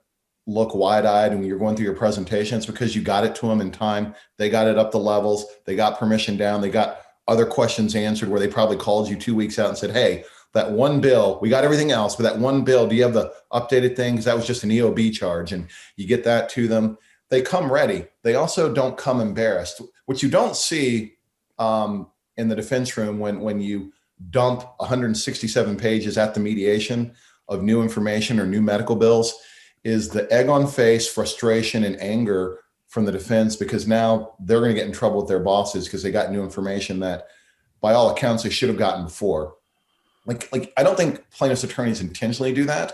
look wide-eyed when you're going through your presentation, it's because you got it to them in time. They got it up the levels. They got permission down. They got other questions answered where they probably called you 2 weeks out and said, hey, that one bill, we got everything else, but that one bill, do you have the updated thing? Because that was just an EOB charge, and you get that to them. They come ready. They also don't come embarrassed. What you don't see in the defense room when you dump 167 pages at the mediation of new information or new medical bills is the egg on face, frustration, and anger from the defense, because now they're going to get in trouble with their bosses because they got new information that by all accounts they should have gotten before. Like I don't think plaintiffs' attorneys intentionally do that,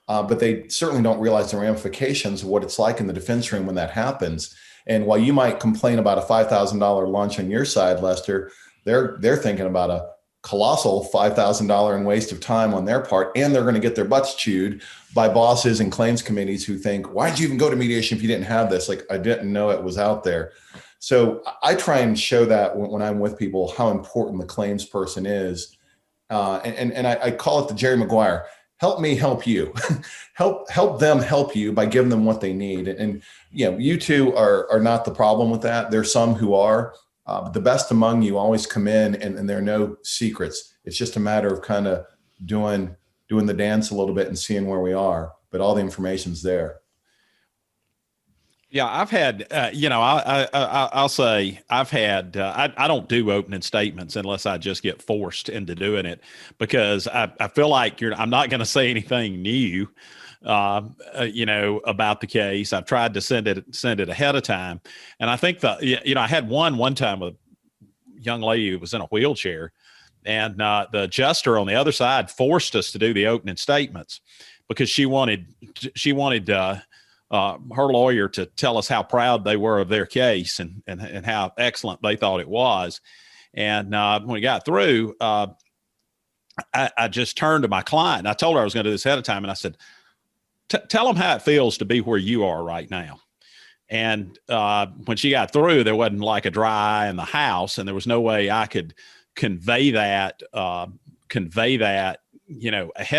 but they certainly don't realize the ramifications of what it's like in the defense room when that happens. And while you might complain about a $5,000 lunch on your side, Lester, they're thinking about a colossal $5,000 in waste of time on their part, and they're going to get their butts chewed by bosses and claims committees who think, why did you even go to mediation if you didn't have this? Like, I didn't know it was out there. So I try and show that when I'm with people, how important the claims person is. And I call it the Jerry Maguire, help me help you. help them help you by giving them what they need. And you two are not the problem with that. There's some who are. But the best among you always come in, and there are no secrets. It's just a matter of kind of doing the dance a little bit and seeing where we are. But all the information's there. Yeah, I've had, I'll say I've had, I don't do opening statements unless I just get forced into doing it, because I feel like I'm not going to say anything new, about the case. I've tried to send it ahead of time. And I think I had one time with a young lady who was in a wheelchair, and the adjuster on the other side forced us to do the opening statements because she wanted her lawyer to tell us how proud they were of their case and how excellent they thought it was. And when we got through, I just turned to my client and I told her I was going to do this ahead of time. And I said, tell them how it feels to be where you are right now. And when she got through, there wasn't like a dry eye in the house, and there was no way I could convey that, ahead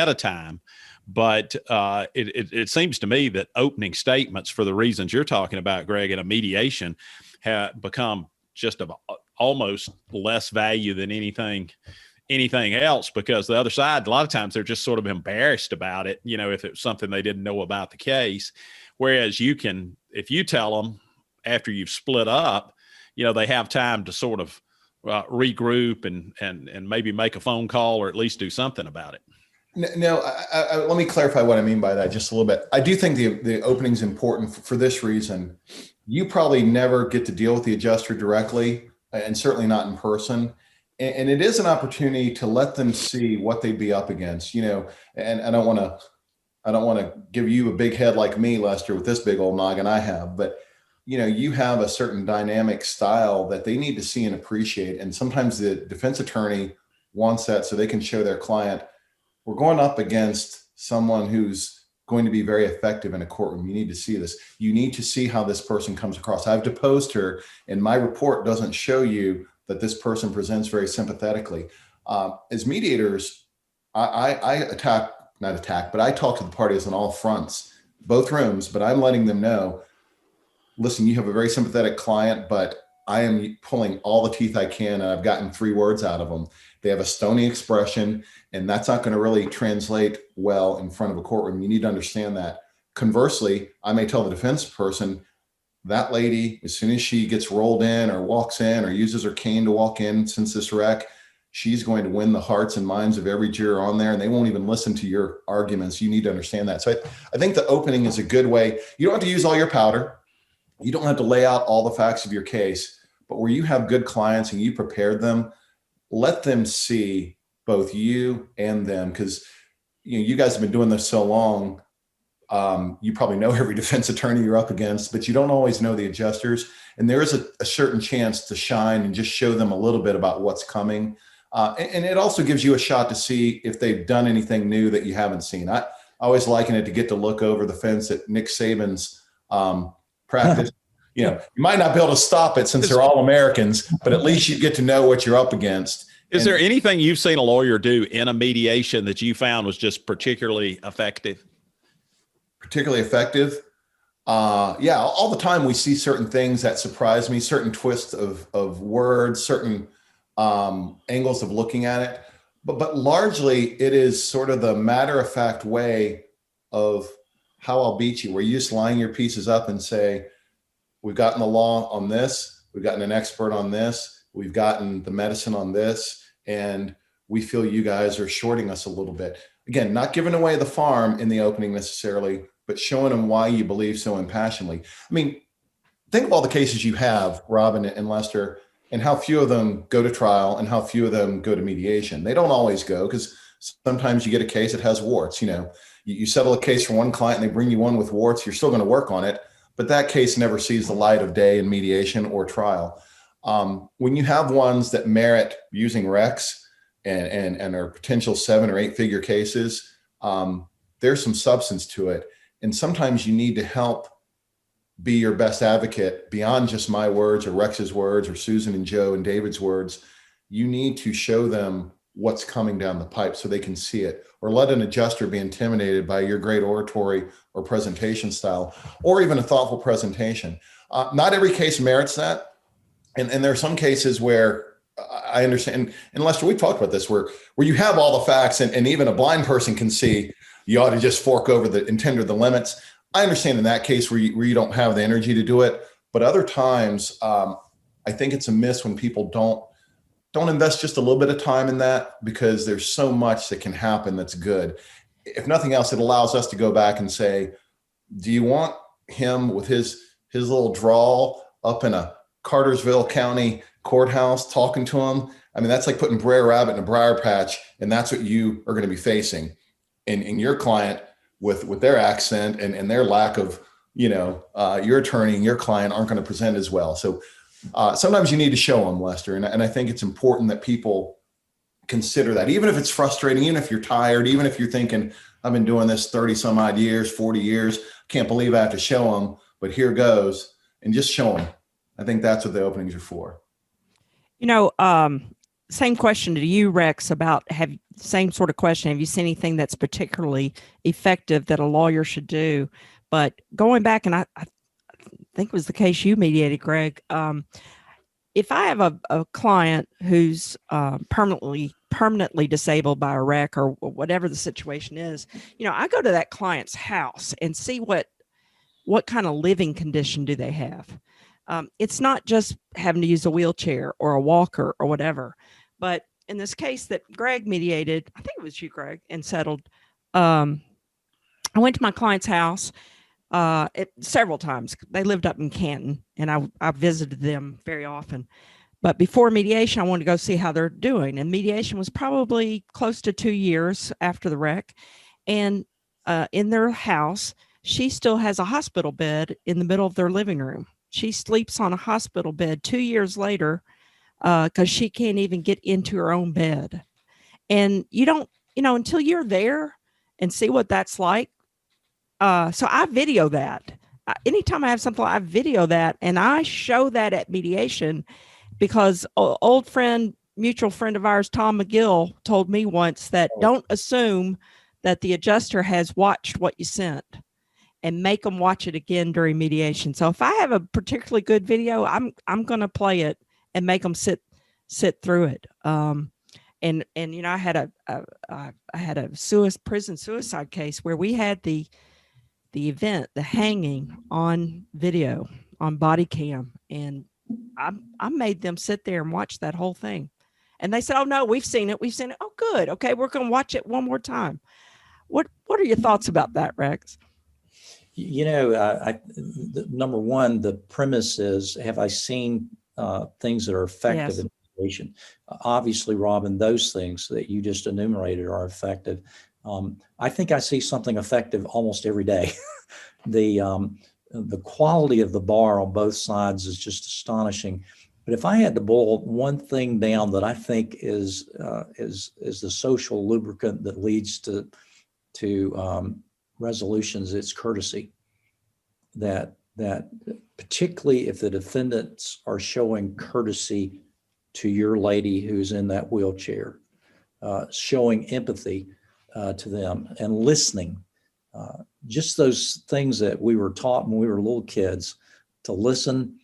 of time. But it seems to me that opening statements, for the reasons you're talking about, Greg, in a mediation, have become just of almost less value than anything else, because the other side, a lot of times they're just sort of embarrassed about it, if it's something they didn't know about the case. Whereas if you tell them after you've split up, they have time to sort of regroup and maybe make a phone call or at least do something about it. No, let me clarify what I mean by that just a little bit. I do think the opening is important for this reason. You probably never get to deal with the adjuster directly, and certainly not in person. And it is an opportunity to let them see what they'd be up against, and I don't want to give you a big head like me, Lester, with this big old noggin I have, but you have a certain dynamic style that they need to see and appreciate. And sometimes the defense attorney wants that so they can show their client, we're going up against someone who's going to be very effective in a courtroom. You need to see this. You need to see how this person comes across. I've deposed her, and my report doesn't show you that this person presents very sympathetically. As mediators, I talk to the parties on all fronts, both rooms, but I'm letting them know, listen, you have a very sympathetic client, but I am pulling all the teeth I can, and I've gotten 3 words out of them. They have a stony expression, and that's not going to really translate well in front of a courtroom. You need to understand that. Conversely, I may tell the defense person, that lady, as soon as she gets rolled in or walks in or uses her cane to walk in since this wreck, she's going to win the hearts and minds of every juror on there, and they won't even listen to your arguments. You need to understand that. So I think the opening is a good way. You don't have to use all your powder. You don't have to lay out all the facts of your case, but where you have good clients and you prepared them, let them see both you and them, because you guys have been doing this so long. You probably know every defense attorney you're up against, but you don't always know the adjusters. And there is a certain chance to shine and just show them a little bit about what's coming. And it also gives you a shot to see if they've done anything new that you haven't seen. I always liken it to get to look over the fence at Nick Saban's practice. You might not be able to stop it since they're all Americans, but at least you get to know what you're up against. Is there anything you've seen a lawyer do in a mediation that you found was just particularly effective? Particularly effective? Yeah, all the time we see certain things that surprise me, certain twists of words, certain angles of looking at it. But largely it is sort of the matter-of-fact way of how I'll beat you, where you just line your pieces up and say, we've gotten the law on this, we've gotten an expert on this, we've gotten the medicine on this, and we feel you guys are shorting us a little bit. Again, not giving away the farm in the opening necessarily, but showing them why you believe so impassionedly. I mean, think of all the cases you have, Robin and Lester, and how few of them go to trial and how few of them go to mediation. They don't always go, because sometimes you get a case that has warts. You settle a case for one client and they bring you one with warts, you're still going to work on it, but that case never sees the light of day in mediation or trial. When you have ones that merit using Rex and are potential 7 or 8 figure cases, there's some substance to it. And sometimes you need to help be your best advocate beyond just my words or Rex's words or Susan and Joe and David's words. You need to show them what's coming down the pipe so they can see it, or let an adjuster be intimidated by your great oratory or presentation style, or even a thoughtful presentation. Not every case merits that. And there are some cases where I understand, and Lester, we talked about this, where you have all the facts and even a blind person can see you ought to just fork over and tender the limits. I understand in that case where you don't have the energy to do it, but other times I think it's a miss when people don't invest just a little bit of time in that, because there's so much that can happen that's good. If nothing else, it allows us to go back and say, do you want him with his little drawl up in a Cartersville County courthouse talking to him? I mean, that's like putting Brer Rabbit in a briar patch, and that's what you are going to be facing. And your client with their accent and their lack of, your attorney and your client aren't going to present as well. So sometimes you need to show them, Lester. And I think it's important that people consider that, even if it's frustrating, even if you're tired, even if you're thinking, I've been doing this 30 some odd years, 40 years, can't believe I have to show them, but here goes, and just show them. I think that's what the openings are for. Same question to you, Rex, same sort of question. Have you seen anything that's particularly effective that a lawyer should do? But going back, and I think it was the case you mediated, Greg. If I have a client who's permanently disabled by a wreck or whatever the situation is, I go to that client's house and see what kind of living condition do they have. It's not just having to use a wheelchair or a walker or whatever, but in this case that Greg mediated, I think it was you, Greg, and settled. I went to my client's house several times. They lived up in Canton, and I visited them very often. But before mediation, I wanted to go see how they're doing. And mediation was probably close to 2 years after the wreck. And in their house, she still has a hospital bed in the middle of their living room. She sleeps on a hospital bed 2 years later because she can't even get into her own bed. And you don't, until you're there and see what that's like. So I video that. Anytime I have something, I video that, and I show that at mediation, because old friend, mutual friend of ours, Tom McGill, told me once that don't assume that the adjuster has watched what you sent, and make them watch it again during mediation. So if I have a particularly good video, I'm going to play it and make them sit through it. And I had a prison suicide case where we had the event, the hanging, on video, on body cam, and I made them sit there and watch that whole thing. And they said, "Oh no, we've seen it. Oh, good. Okay, we're going to watch it one more time." What are your thoughts about that, Rex? Number one, the premise is, have I seen things that are effective in mediation? Obviously, Robin, those things that you just enumerated are effective. I think I see something effective almost every day. The quality of the bar on both sides is just astonishing. But if I had to boil one thing down that I think is the social lubricant that leads to resolutions, it's courtesy. That particularly if the defendants are showing courtesy to your lady who's in that wheelchair, showing empathy to them and listening, just those things that we were taught when we were little kids, to listen,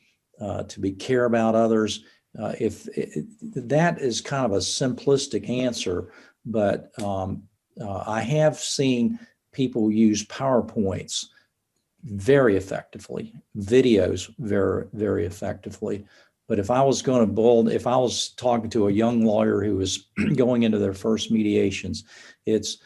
to care about others. That is kind of a simplistic answer, but I have seen people use PowerPoints very effectively, videos very, very effectively. But if I was talking to a young lawyer who was going into their first mediations, it's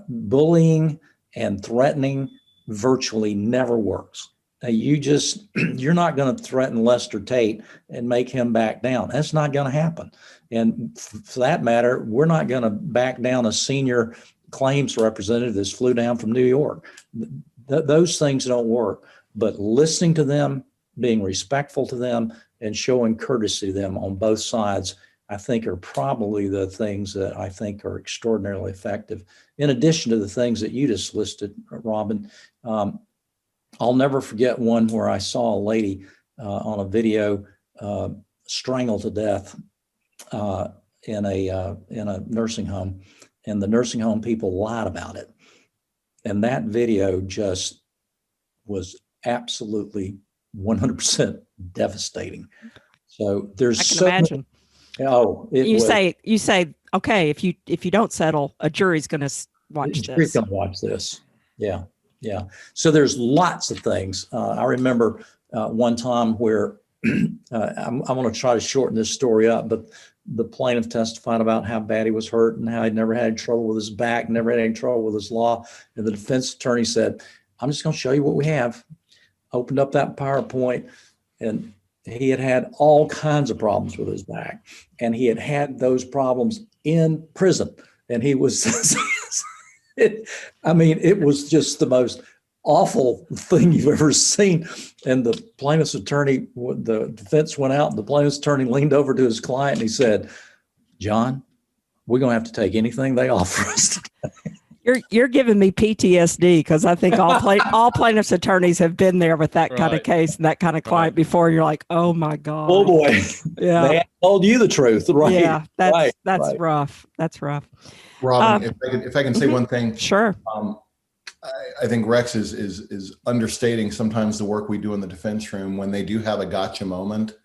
bullying and threatening virtually never works. You're not going to threaten lestertate and make him back down. That's not going to happen. And for that matter, we're not going to back down a senior claims representative that's flew down from New York. Those things don't work. But listening to them, being respectful to them, and showing courtesy to them on both sides, I think are probably the things that I think are extraordinarily effective. In addition to the things that you just listed, Robin, I'll never forget one where I saw a lady on a video strangled to death in a nursing home, and the nursing home people lied about it. And that video just was absolutely 100% devastating. So there's I can imagine. You say, okay, if you don't settle, a jury's going to watch this. Jury's going to watch this. Yeah. So there's lots of things. I remember one time where I'm going to try to shorten this story up, but the plaintiff testified about how bad he was hurt and how he'd never had any trouble with his back, never had any trouble with his law. And the defense attorney said, I'm just going to show you what we have. Opened up that PowerPoint, and he had all kinds of problems with his back. And he had those problems in prison. And he was, it was just the most awful thing you've ever seen. And the plaintiff's attorney, the defense went out, and the plaintiff's attorney leaned over to his client and he said, John, we're going to have to take anything they offer us. You're giving me PTSD, because I think all plaintiffs' attorneys have been there with that kind of case and that kind of client before. You're like, oh my God. Oh boy. Yeah. They told you the truth. Right. Yeah. That's rough. That's rough. Robin, if I can say one thing. Sure. I think Rex is understating sometimes the work we do in the defense room when they do have a gotcha moment.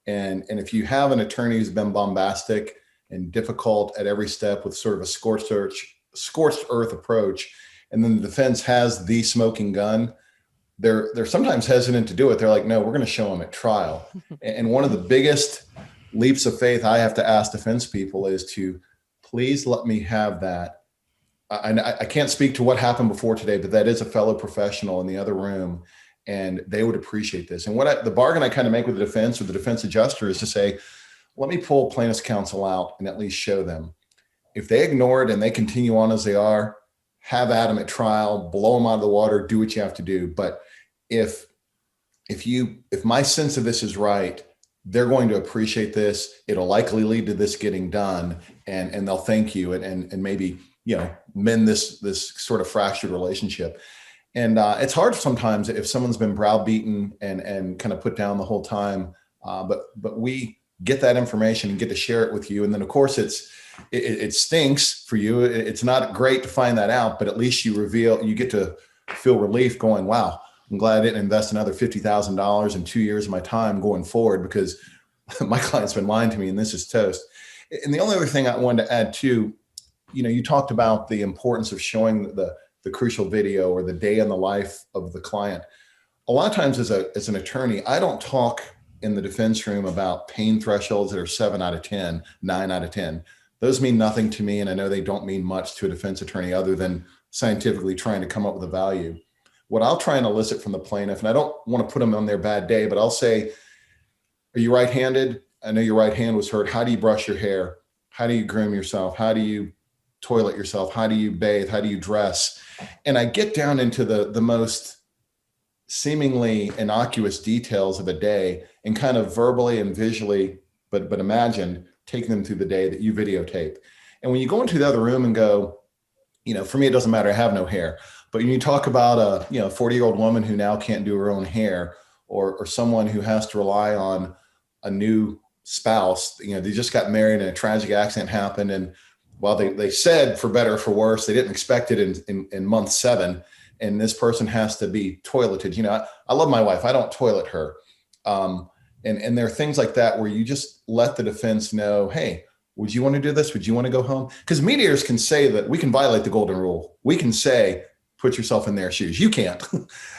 And if you have an attorney who's been bombastic and difficult at every step with sort of a scorched earth approach, and then the defense has the smoking gun, they're sometimes hesitant to do it. They're like, no, we're going to show them at trial. And one of the biggest leaps of faith I have to ask defense people is to please let me have that. I can't speak to what happened before today, but that is a fellow professional in the other room, and they would appreciate this. And the bargain I kind of make with the defense or the defense adjuster is to say, let me pull plaintiff's counsel out and at least show them. If they ignore it and they continue on as they are, have at them at trial, blow them out of the water, do what you have to do. But if my sense of this is right, they're going to appreciate this. It'll likely lead to this getting done, and they'll thank you and maybe, mend this sort of fractured relationship. And it's hard sometimes if someone's been browbeaten and kind of put down the whole time. But we get that information and get to share it with you. And then of course it stinks for you. It's not great to find that out, but at least you get to feel relief going, wow, I'm glad I didn't invest another $50,000 in 2 years of my time going forward, because my client's been lying to me and this is toast. And the only other thing I wanted to add too, you talked about the importance of showing the crucial video or the day in the life of the client. A lot of times as an attorney, I don't talk in the defense room about pain thresholds that are 7 out of 10, 9 out of 10. Those mean nothing to me, and I know they don't mean much to a defense attorney other than scientifically trying to come up with a value. What I'll try and elicit from the plaintiff, and I don't want to put them on their bad day, but I'll say, are you right-handed? I know your right hand was hurt. How do you brush your hair? How do you groom yourself? How do you toilet yourself? How do you bathe? How do you dress? And I get down into the most seemingly innocuous details of a day. and kind of verbally and visually, but imagine taking them through the day that you videotape. And when you go into the other room and go, for me, it doesn't matter, I have no hair. But when you talk about a 40-year-old woman who now can't do her own hair, or someone who has to rely on a new spouse, they just got married and a tragic accident happened. And while they said for better or for worse, they didn't expect it in month 7. And this person has to be toileted. I love my wife. I don't toilet her. And there are things like that where you just let the defense know, hey, would you want to do this? Would you want to go home? Because mediators can say that we can violate the golden rule. We can say, put yourself in their shoes. You can't.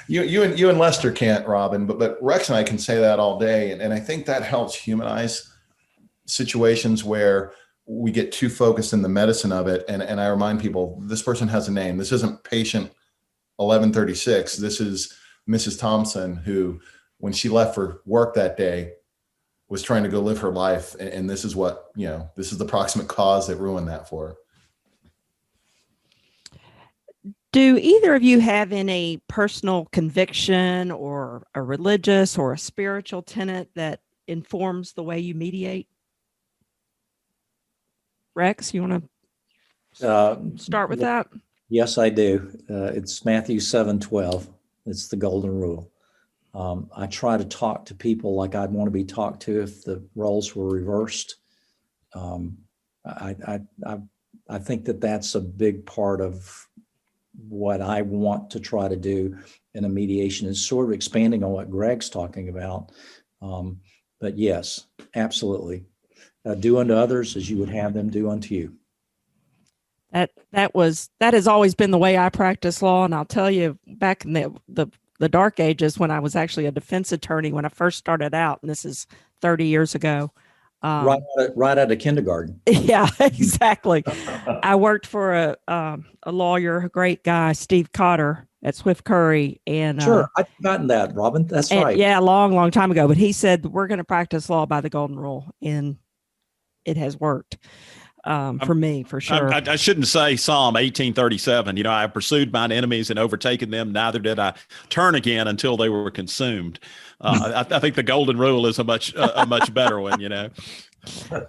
you and Lester can't, Robin, but Rex and I can say that all day. And I think that helps humanize situations where we get too focused in the medicine of it. And I remind people, this person has a name. This isn't patient 1136. This is Mrs. Thompson, who, when she left for work that day, was trying to go live her life. And this is what, this is the proximate cause that ruined that for her. Do either of you have any personal conviction or a religious or a spiritual tenet that informs the way you mediate? Rex, you want to start with that? Yes, I do. It's Matthew 7:12. It's the golden rule. I try to talk to people like I'd want to be talked to if the roles were reversed. I think that that's a big part of what I want to try to do in a mediation, is sort of expanding on what Greg's talking about. But yes, absolutely. Do unto others as you would have them do unto you. That has always been the way I practice law. And I'll tell you, back in the dark ages, when I was actually a defense attorney, when I first started out, and this is 30 years ago. Right out of kindergarten. Yeah, exactly. I worked for a lawyer, a great guy, Steve Cotter at Swift Curry. And sure, I've forgotten that, Robin. That's right. Yeah, a long time ago. But he said, we're going to practice law by the golden rule. And it has worked for me, for sure. I shouldn't say Psalm 18:37. I pursued mine enemies and overtaken them. Neither did I turn again until they were consumed. I think the golden rule is a much better one.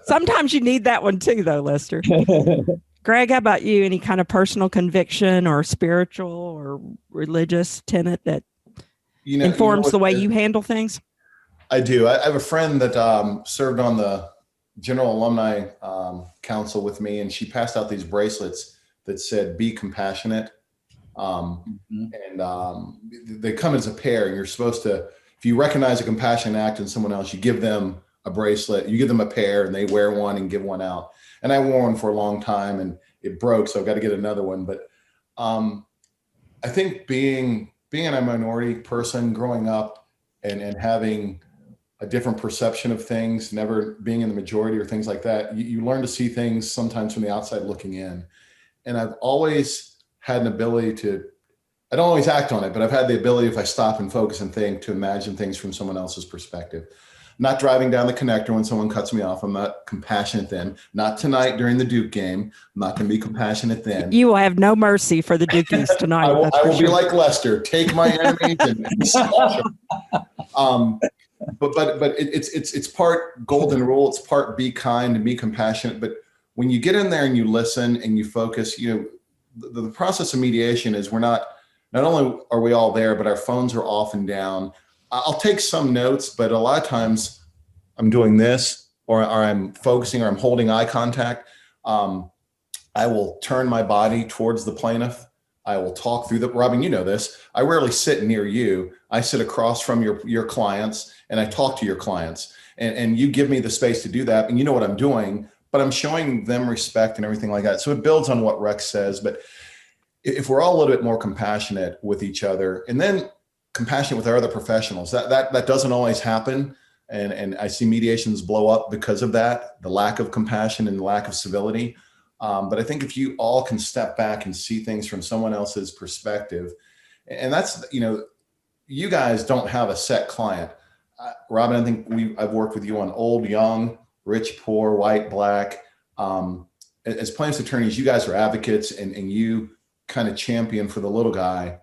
Sometimes you need that one too, though, Lester. Greg, how about you? Any kind of personal conviction or spiritual or religious tenet that informs the way you handle things? I do. I have a friend that served on the General Alumni Council with me, and she passed out these bracelets that said, be compassionate. And they come as a pair, and you're supposed to, if you recognize a compassionate act in someone else, you give them a bracelet, you give them a pair, and they wear one and give one out. And I wore one for a long time and it broke, so I've got to get another one. But I think being a minority person growing up and having a different perception of things, never being in the majority or things like that, you learn to see things sometimes from the outside looking in. And I've always had an ability to, I don't always act on it, but I've had the ability, if I stop and focus and think, to imagine things from someone else's perspective. Not driving down the connector when someone cuts me off. I'm not compassionate then. Not tonight during the Duke game. I'm not going to be compassionate then. You will have no mercy for the Dukies tonight. I will be like Lester. Take my enemies and smash them. But it's part golden rule. It's part be kind and be compassionate. But when you get in there and you listen and you focus, the process of mediation is not only are we all there, but our phones are off and down. I'll take some notes, but a lot of times I'm doing this or I'm focusing or I'm holding eye contact. I will turn my body towards the plaintiff. I will talk through Robin, you know this. I rarely sit near you. I sit across from your clients and I talk to your clients and you give me the space to do that. And you know what I'm doing, but I'm showing them respect and everything like that. So it builds on what Rex says, but if we're all a little bit more compassionate with each other and then compassionate with our other professionals, that doesn't always happen. And I see mediations blow up because of that, the lack of compassion and the lack of civility. But I think if you all can step back and see things from someone else's perspective, and that's, you guys don't have a set client. Robin, I think I've worked with you on old, young, rich, poor, white, black. As plaintiffs attorneys, you guys are advocates and you kind of champion for the little guy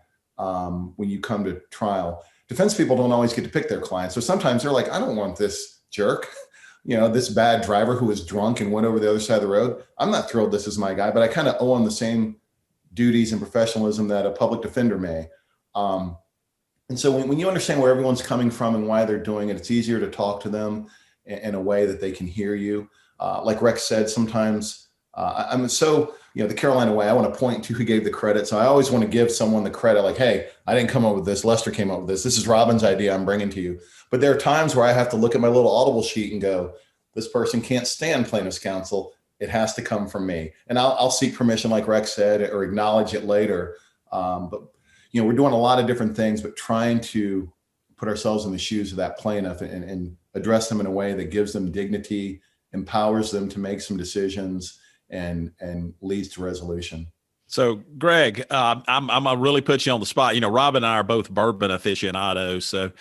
when you come to trial. defense people don't always get to pick their clients. So sometimes they're like, I don't want this jerk, this bad driver who was drunk and went over the other side of the road. I'm not thrilled this is my guy, but I kind of owe him the same duties and professionalism that a public defender may. And so when you understand where everyone's coming from and why they're doing it, it's easier to talk to them in a way that they can hear you. Like Rex said, sometimes I'm so, the Carolina way, I want to point to who gave the credit. So I always want to give someone the credit, like, hey, I didn't come up with this. Lester came up with this. This is Robin's idea I'm bringing to you. But there are times where I have to look at my little audible sheet and go, this person can't stand plaintiff's counsel. It has to come from me. And I'll seek permission, like Rex said, or acknowledge it later. But we're doing a lot of different things, but trying to put ourselves in the shoes of that plaintiff and address them in a way that gives them dignity, empowers them to make some decisions, and leads to resolution. So, Greg, I'm gonna really put you on the spot. Robin and I are both bourbon aficionados, so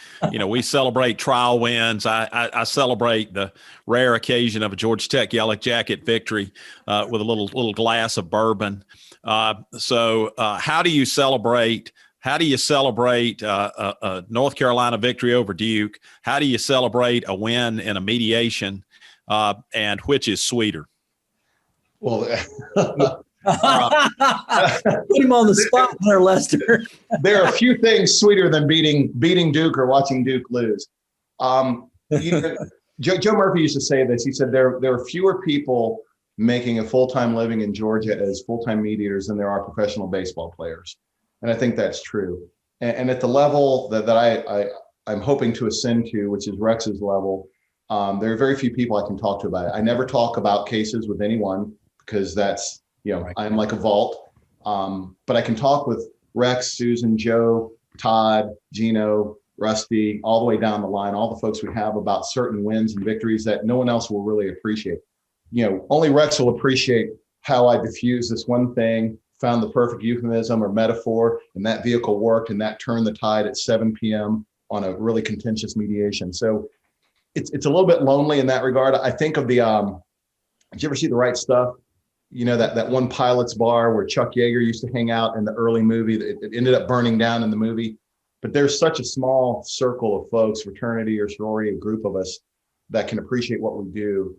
we celebrate trial wins. I celebrate the rare occasion of a Georgia Tech Yellow Jacket victory with a little glass of bourbon. So, how do you celebrate? How do you celebrate a North Carolina victory over Duke? How do you celebrate a win in a mediation? And which is sweeter? Well, put him on the spot there, Lester. There are a few things sweeter than beating Duke or watching Duke lose. Joe Murphy used to say this. He said there are fewer people making a full-time living in Georgia as full-time mediators than there are professional baseball players. And I think that's true. And at the level that I'm hoping to ascend to, which is Rex's level, there are very few people I can talk to about it. I never talk about cases with anyone because that's, right. I'm like a vault. But I can talk with Rex, Susan, Joe, Todd, Gino, Rusty, all the way down the line, all the folks we have about certain wins and victories that no one else will really appreciate. Only Rex will appreciate how I diffused this one thing, found the perfect euphemism or metaphor, and that vehicle worked, and that turned the tide at 7 p.m. on a really contentious mediation. So it's a little bit lonely in that regard. I think of did you ever see The Right Stuff? That one pilot's bar where Chuck Yeager used to hang out in the early movie. It ended up burning down in the movie. But there's such a small circle of folks, fraternity or sorority, a group of us that can appreciate what we do.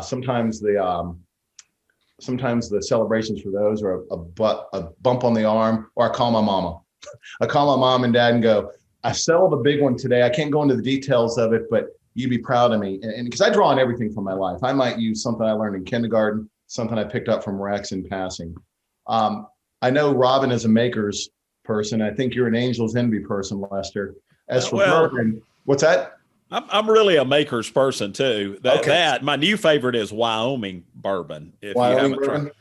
Sometimes the celebrations for those are a bump on the arm, or I call my mama. I call my mom and dad and go, I settled a big one today. I can't go into the details of it, but you'd be proud of me. And because I draw on everything from my life, I might use something I learned in kindergarten, something I picked up from Rex in passing. I know Robin is a makers person. I think you're an Angel's Envy person, Lester. As for bourbon, what's that? I'm really a maker's person too. That my new favorite is Wyoming bourbon. If you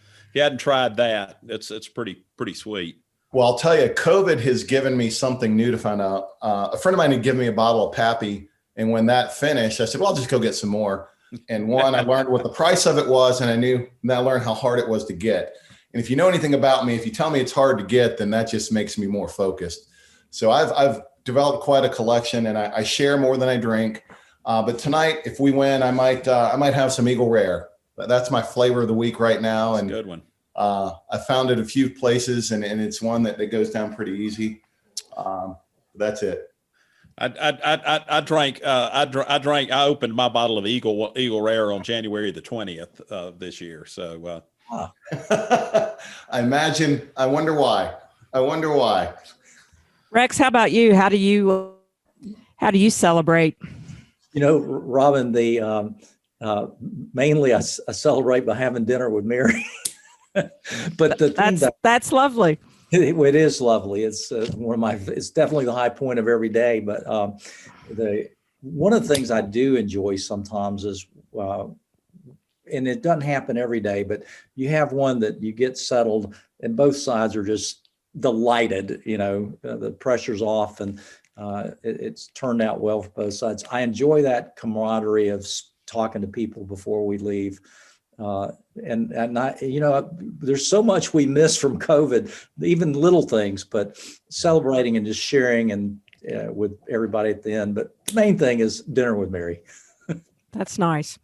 hadn't tried that, it's pretty sweet. Well, I'll tell you, COVID has given me something new to find out. A friend of mine had given me a bottle of Pappy, and when that finished, I said, well, I'll just go get some more. And I learned what the price of it was, and I learned how hard it was to get. And if you know anything about me, if you tell me it's hard to get, then that just makes me more focused. So I've developed quite a collection, and I share more than I drink. But tonight, if we win, I might have some Eagle Rare. That's my flavor of the week right now. And a good one. I found it a few places, and it's one that goes down pretty easy. That's it. I opened my bottle of Eagle Rare on January the 20th of this year. So I wonder why. Rex, how about you? How do you celebrate? Robin, mainly I celebrate by having dinner with Mary. But that's lovely. It is lovely. It's it's definitely the high point of every day. But one of the things I do enjoy sometimes is, and it doesn't happen every day, but you have one that you get settled and both sides are just delighted, the pressure's off and it's turned out well for both sides. I enjoy that camaraderie of talking to people before we leave. And there's so much we miss from COVID, even little things, but celebrating and just sharing and with everybody at the end. But the main thing is dinner with Mary. That's nice.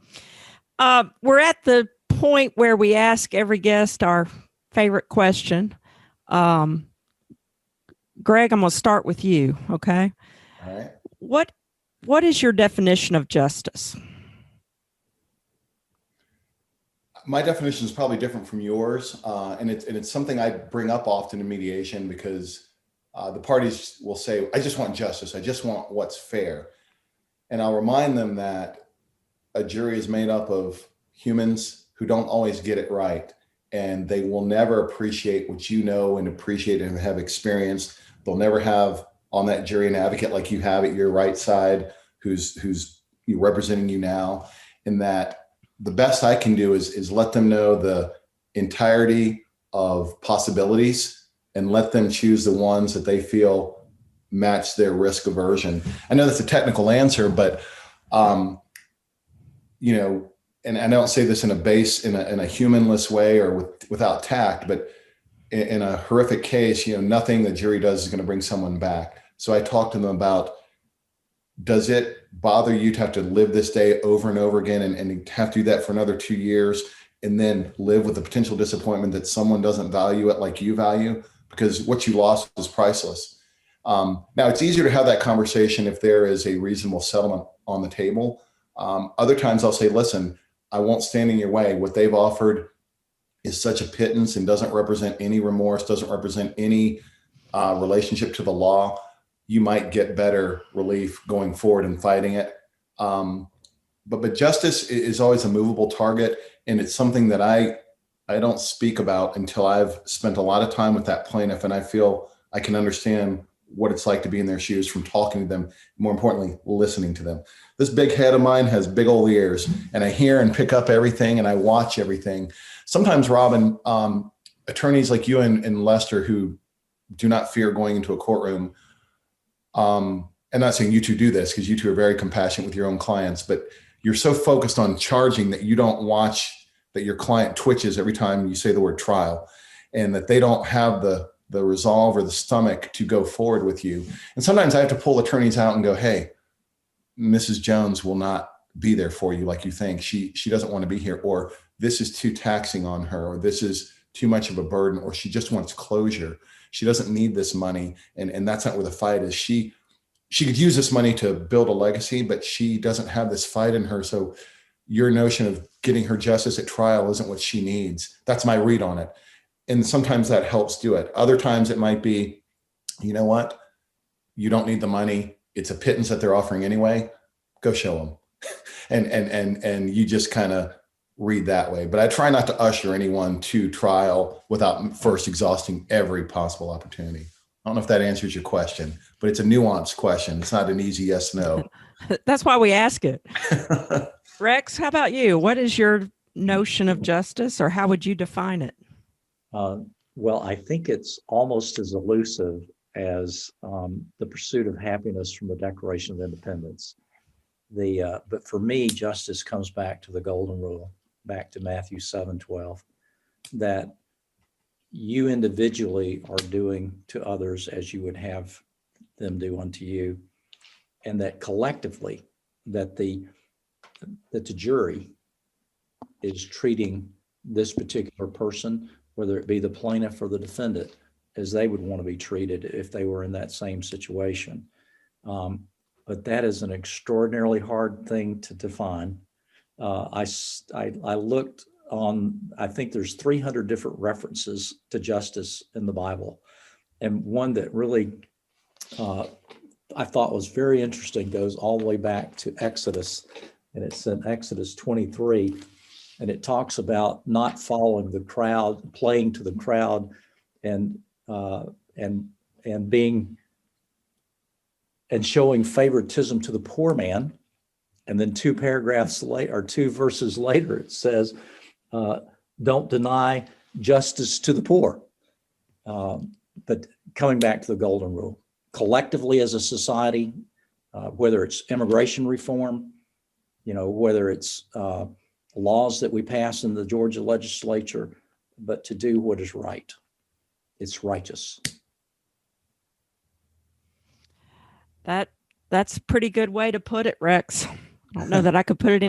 We're at the point where we ask every guest our favorite question. Greg, I'm going to start with you. Okay. All right. What is your definition of justice? My definition is probably different from yours, and it's something I bring up often in mediation because the parties will say, "I just want justice. I just want what's fair," and I'll remind them that a jury is made up of humans who don't always get it right, and they will never appreciate what you know and appreciate and have experienced. They'll never have on that jury an advocate like you have at your right side, who's representing you now, and that the best I can do is let them know the entirety of possibilities and let them choose the ones that they feel match their risk aversion. I know that's a technical answer, but you know, and I don't say this in a humanless way or without tact, but in a horrific case, you know, nothing the jury does is going to bring someone back. So I talk to them about, does it bother you to have to live this day over and over again and have to do that for another 2 years and then live with the potential disappointment that someone doesn't value it like you value? Because what you lost is priceless. Now, it's easier to have that conversation if there is a reasonable settlement on the table. Other times I'll say, listen, I won't stand in your way. What they've offered is such a pittance and doesn't represent any remorse, doesn't represent any relationship to the law. You might get better relief going forward and fighting it. But justice is always a movable target. And it's something that I don't speak about until I've spent a lot of time with that plaintiff and I feel I can understand what it's like to be in their shoes from talking to them, more importantly, listening to them. This big head of mine has big old ears and I hear and pick up everything and I watch everything. Sometimes, Robin, attorneys like you and Lester who do not fear going into a courtroom, I'm not saying you two do this because you two are very compassionate with your own clients, but you're so focused on charging that you don't watch that your client twitches every time you say the word trial and that they don't have the resolve or the stomach to go forward with you. And sometimes I have to pull attorneys out and go, hey, Mrs. Jones will not be there for you like you think. She doesn't want to be here, or this is too taxing on her, or this is too much of a burden, or she just wants closure. She doesn't need this money. And that's not where the fight is. She could use this money to build a legacy, but she doesn't have this fight in her. So your notion of getting her justice at trial isn't what she needs. That's my read on it. And sometimes that helps do it. Other times it might be, you know what? You don't need the money. It's a pittance that they're offering anyway. Go show them. and you just kind of read that way. But I try not to usher anyone to trial without first exhausting every possible opportunity. I don't know if that answers your question, but it's a nuanced question. It's not an easy yes, no. That's why we ask it. Rex, how about you? What is your notion of justice, or how would you define it? Well, I think it's almost as elusive as the pursuit of happiness from the Declaration of Independence. But for me, justice comes back to the golden rule, back to Matthew 7:12, that you individually are doing to others as you would have them do unto you, and that collectively, that the jury is treating this particular person, whether it be the plaintiff or the defendant, as they would want to be treated if they were in that same situation. But that is an extraordinarily hard thing to define. I looked on, I think there's 300 different references to justice in the Bible. And one that really I thought was very interesting goes all the way back to Exodus. And it's in Exodus 23. And it talks about not following the crowd, playing to the crowd, and being and showing favoritism to the poor man. And then two paragraphs later, or two verses later, it says, don't deny justice to the poor. But coming back to the golden rule, collectively as a society, whether it's immigration reform, whether it's laws that we pass in the Georgia legislature, but to do what is right. It's righteous. That's a pretty good way to put it, Rex. I don't know that I could put it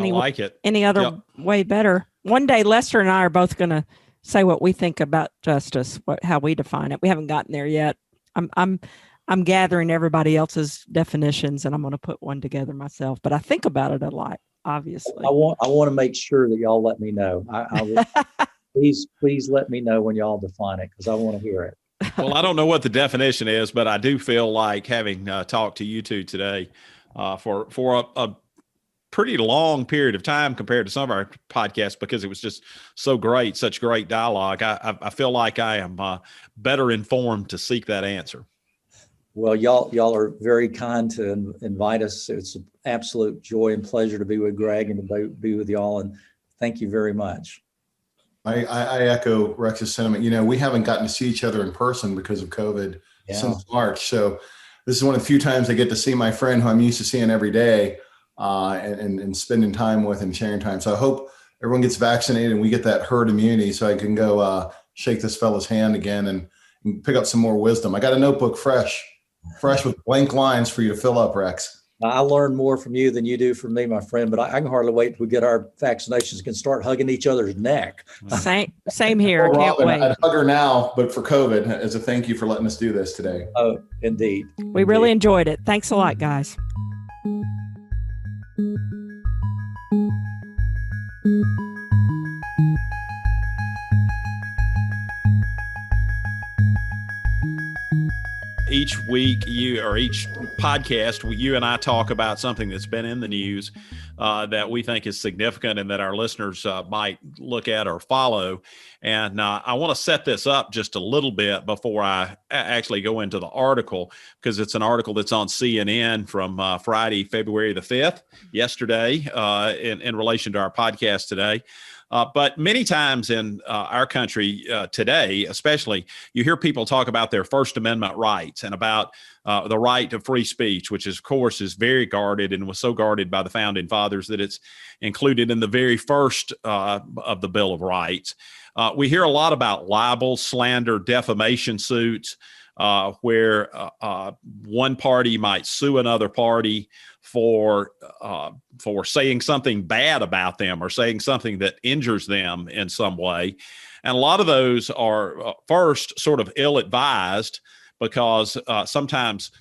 any other way better. One day, Lester and I are both going to say what we think about justice, how we define it. We haven't gotten there yet. I'm I'm gathering everybody else's definitions, and I'm going to put one together myself. But I think about it a lot, obviously. I want to make sure that y'all let me know. Please let me know when y'all define it, because I want to hear it. Well, I don't know what the definition is, but I do feel like having talked to you two today for a pretty long period of time compared to some of our podcasts, because it was just so great, such great dialogue. I feel like I am better informed to seek that answer. Well, y'all are very kind to invite us. It's an absolute joy and pleasure to be with Greg and to be with y'all. And thank you very much. I echo Rex's sentiment. We haven't gotten to see each other in person because of COVID since March. So this is one of the few times I get to see my friend who I'm used to seeing every day and spending time with and sharing time. So I hope everyone gets vaccinated and we get that herd immunity so I can go shake this fella's hand again and pick up some more wisdom. I got a notebook fresh with blank lines for you to fill up, Rex. I learn more from you than you do from me, my friend, but I can hardly wait till we get our vaccinations and can start hugging each other's neck. Same here. Well, Can't Robin, wait. I'd hug her now, but for COVID, as a thank you for letting us do this today. Oh, indeed. We really enjoyed it. Thanks a lot, guys. Each week, each podcast, you and I talk about something that's been in the news that we think is significant and that our listeners might look at or follow. And I want to set this up just a little bit before I actually go into the article, because it's an article that's on CNN from Friday, February the 5th, yesterday, in relation to our podcast today. But many times in our country today, especially, you hear people talk about their First Amendment rights and about the right to free speech, which, of course, is very guarded and was so guarded by the Founding Fathers that it's included in the very first of the Bill of Rights. We hear a lot about libel, slander, defamation suits, where one party might sue another party for saying something bad about them or saying something that injures them in some way. And a lot of those are first sort of ill-advised, because sometimes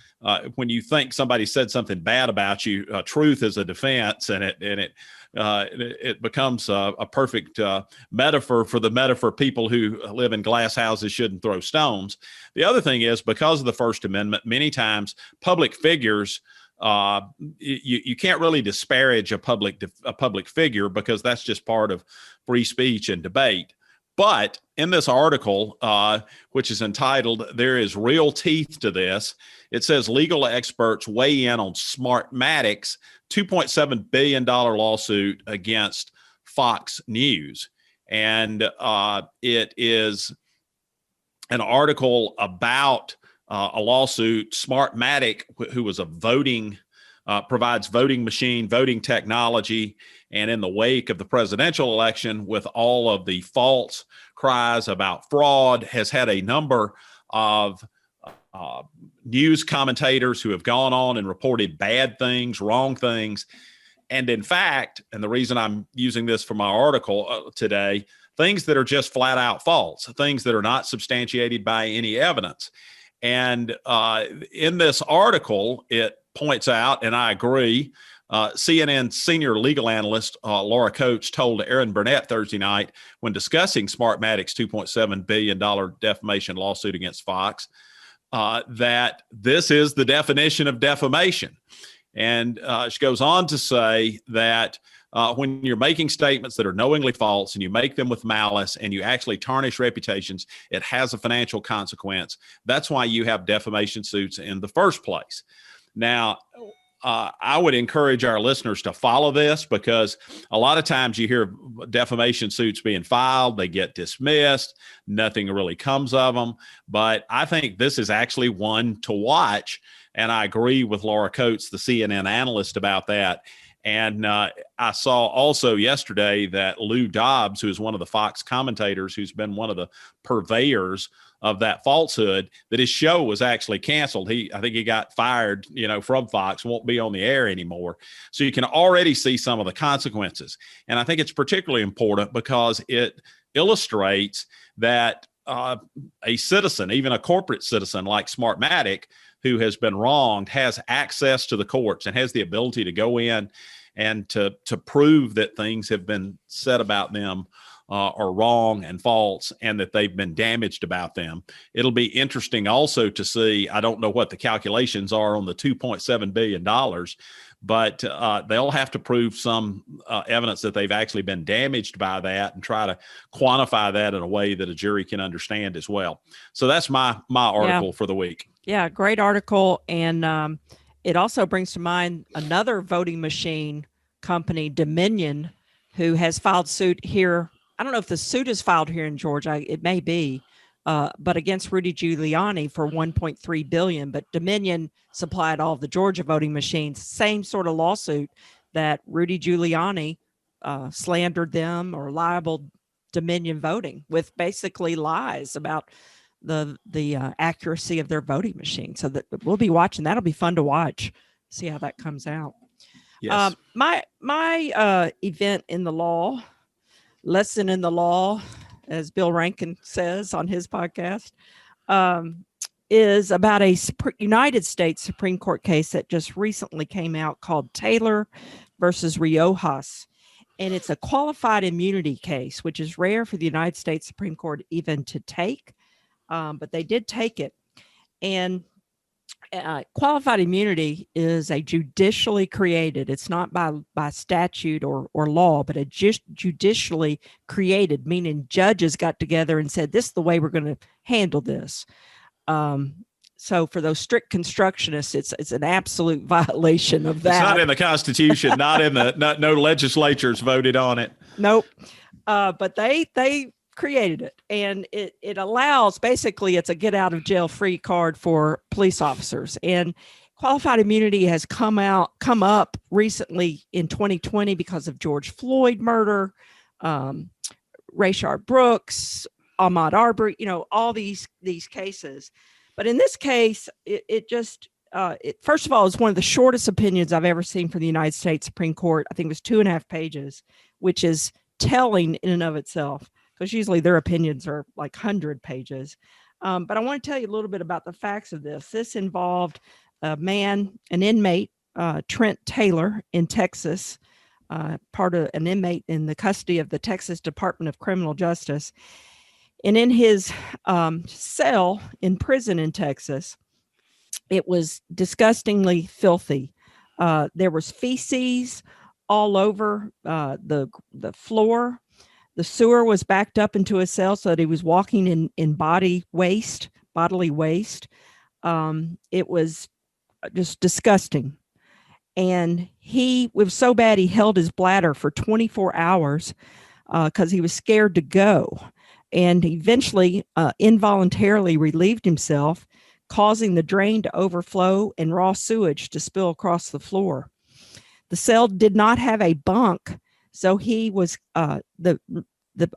when you think somebody said something bad about you, truth is a defense, and it becomes a perfect metaphor for people who live in glass houses shouldn't throw stones. The other thing is, because of the First Amendment, many times public figures, you can't really disparage a public figure, because that's just part of free speech and debate. But in this article, which is entitled "There is Real Teeth to This," it says legal experts weigh in on Smartmatic's $2.7 billion lawsuit against Fox News. And it is an article about a lawsuit. Smartmatic, who was provides voting machine, voting technology, and in the wake of the presidential election, with all of the false cries about fraud, has had a number of news commentators who have gone on and reported bad things, wrong things. And in fact, and the reason I'm using this for my article today, things that are just flat out false, things that are not substantiated by any evidence. And in this article, it points out, and I agree, CNN senior legal analyst Laura Coates told Aaron Burnett Thursday night, when discussing Smartmatic's $2.7 billion defamation lawsuit against Fox, that this is the definition of defamation. And she goes on to say that when you're making statements that are knowingly false and you make them with malice and you actually tarnish reputations, it has a financial consequence. That's why you have defamation suits in the first place. Now, I would encourage our listeners to follow this, because a lot of times you hear defamation suits being filed, they get dismissed, nothing really comes of them. But I think this is actually one to watch. And I agree with Laura Coates, the CNN analyst, about that. And I saw also yesterday that Lou Dobbs, who is one of the Fox commentators, who's been one of the purveyors of that falsehood, that his show was actually canceled. I think he got fired, from Fox, won't be on the air anymore. So you can already see some of the consequences. And I think it's particularly important because it illustrates that a citizen, even a corporate citizen like Smartmatic, who has been wronged has access to the courts and has the ability to go in and to prove that things have been said about them are wrong and false, and that they've been damaged about them. It'll be interesting also to see, I don't know what the calculations are on the $2.7 billion, but they'll have to prove some evidence that they've actually been damaged by that and try to quantify that in a way that a jury can understand as well. So that's my article for the week. Yeah, great article. And it also brings to mind another voting machine company, Dominion, who has filed suit here. I don't know if the suit is filed here in Georgia. It may be, but against Rudy Giuliani for $1.3 billion. But Dominion supplied all of the Georgia voting machines. Same sort of lawsuit that Rudy Giuliani slandered them or libeled Dominion Voting with basically lies about the accuracy of their voting machine. So that we'll be watching. That'll be fun to watch. See how that comes out. Yes. My event in the law. Lesson in the law, as Bill Rankin says on his podcast, is about a United States Supreme Court case that just recently came out called Taylor versus Riojas. And it's a qualified immunity case, which is rare for the United States Supreme Court even to take, but they did take it. And qualified immunity is a judicially created, it's not by statute or law, but a judicially created, meaning judges got together and said, this is the way we're going to handle this. So for those strict constructionists, it's an absolute violation of that. It's not in the Constitution, not in no legislatures voted on it. Nope. But they created it, and it allows, basically it's a get out of jail free card for police officers. And qualified immunity has come up recently in 2020 because of George Floyd murder, Rayshard Brooks, Ahmaud Arbery, all these cases. But in this case, it first of all is one of the shortest opinions I've ever seen from the United States Supreme Court. I think it was 2.5 pages, which is telling in and of itself, because usually their opinions are like 100 pages. But I want to tell you a little bit about the facts of this. This involved an inmate, Trent Taylor in Texas, part of an inmate in the custody of the Texas Department of Criminal Justice. And in his cell in prison in Texas, it was disgustingly filthy. There was feces all over the floor. The sewer was backed up into his cell so that he was walking in bodily waste. It was just disgusting. And it was so bad he held his bladder for 24 hours because he was scared to go. And eventually involuntarily relieved himself, causing the drain to overflow and raw sewage to spill across the floor. The cell did not have a bunk, so he was the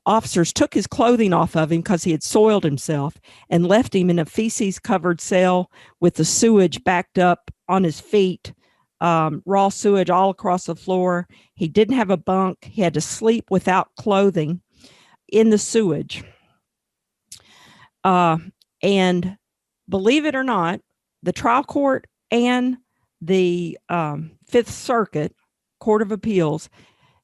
officers took his clothing off of him because he had soiled himself and left him in a feces-covered cell with the sewage backed up on his feet, raw sewage all across the floor. He didn't have a bunk. He had to sleep without clothing in the sewage. And believe it or not, the trial court and the Fifth Circuit Court of Appeals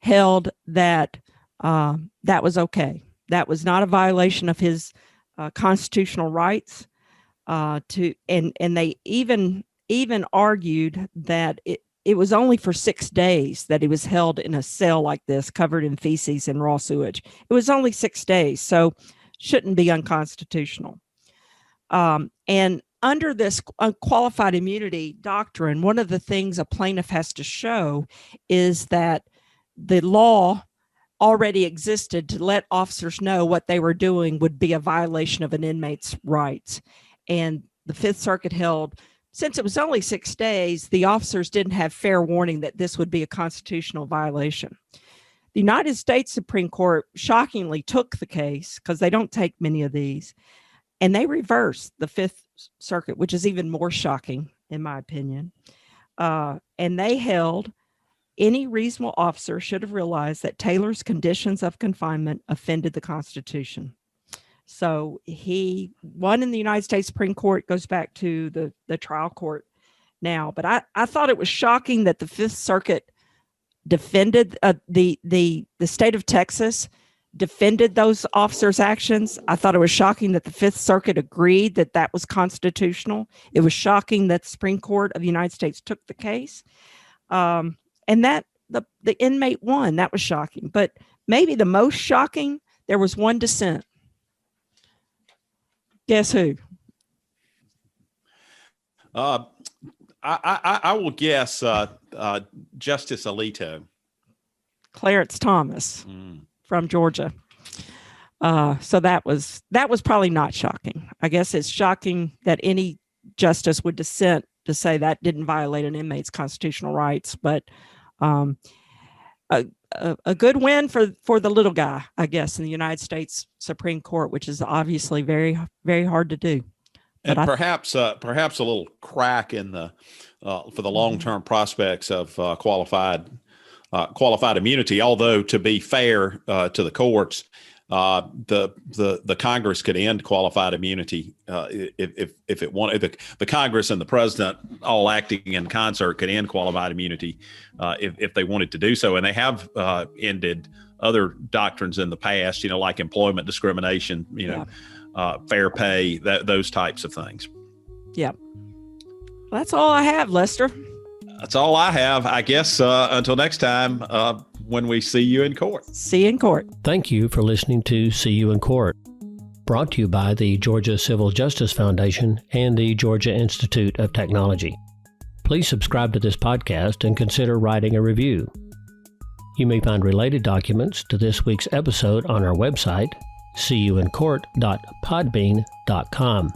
held that that was okay. That was not a violation of his constitutional rights. And they even argued that it was only for 6 days that he was held in a cell like this, covered in feces and raw sewage. It was only 6 days, so shouldn't be unconstitutional. And under this unqualified immunity doctrine, one of the things a plaintiff has to show is that the law already existed to let officers know what they were doing would be a violation of an inmate's rights. And the Fifth Circuit held, since it was only 6 days, the officers didn't have fair warning that this would be a constitutional violation. The United States Supreme Court shockingly took the case, because they don't take many of these, and they reversed the Fifth Circuit, which is even more shocking, in my opinion. And they held any reasonable officer should have realized that Taylor's conditions of confinement offended the Constitution. So he won in the United States Supreme Court, goes back to the trial court now. But I thought it was shocking that the Fifth Circuit defended the state of Texas defended those officers' actions. I thought it was shocking that the Fifth Circuit agreed that that was constitutional. It was shocking that the Supreme Court of the United States took the case, and that the inmate won. That was shocking. But maybe the most shocking, there was one dissent. Guess who? I will guess Justice Alito. Clarence Thomas from Georgia. So that was probably not shocking. I guess it's shocking that any justice would dissent to say that didn't violate an inmate's constitutional rights. But a good win for the little guy, I guess, in the United States Supreme Court, which is obviously very, very hard to do. And perhaps a little crack in the for the long-term prospects of qualified immunity. Although, to be fair to the courts, the Congress could end qualified immunity if it wanted. The Congress and the president all acting in concert could end qualified immunity if they wanted to do so, and they have ended other doctrines in the past. Like employment discrimination. Fair pay, those types of things. Yeah. That's all I have, Lester. That's all I have. I guess until next time, when we see you in court. See you in court. Thank you for listening to See You in Court, brought to you by the Georgia Civil Justice Foundation and the Georgia Institute of Technology. Please subscribe to this podcast and consider writing a review. You may find related documents to this week's episode on our website, seeyouincourt.podbean.com.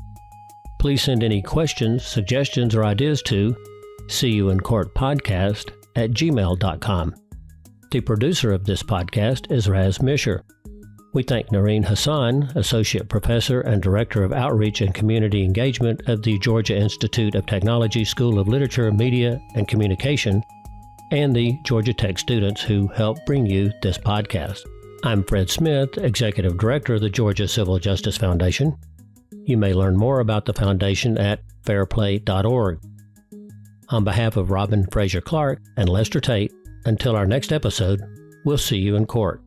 Please send any questions, suggestions, or ideas to seeyouincourtpodcast@gmail.com. The producer of this podcast is Raz Misher. We thank Noreen Hassan, Associate Professor and Director of Outreach and Community Engagement of the Georgia Institute of Technology School of Literature, Media, and Communication, and the Georgia Tech students who help bring you this podcast. I'm Fred Smith, Executive Director of the Georgia Civil Justice Foundation. You may learn more about the foundation at fairplay.org. On behalf of Robinfrazierclark and lestertate, until our next episode, we'll see you in court.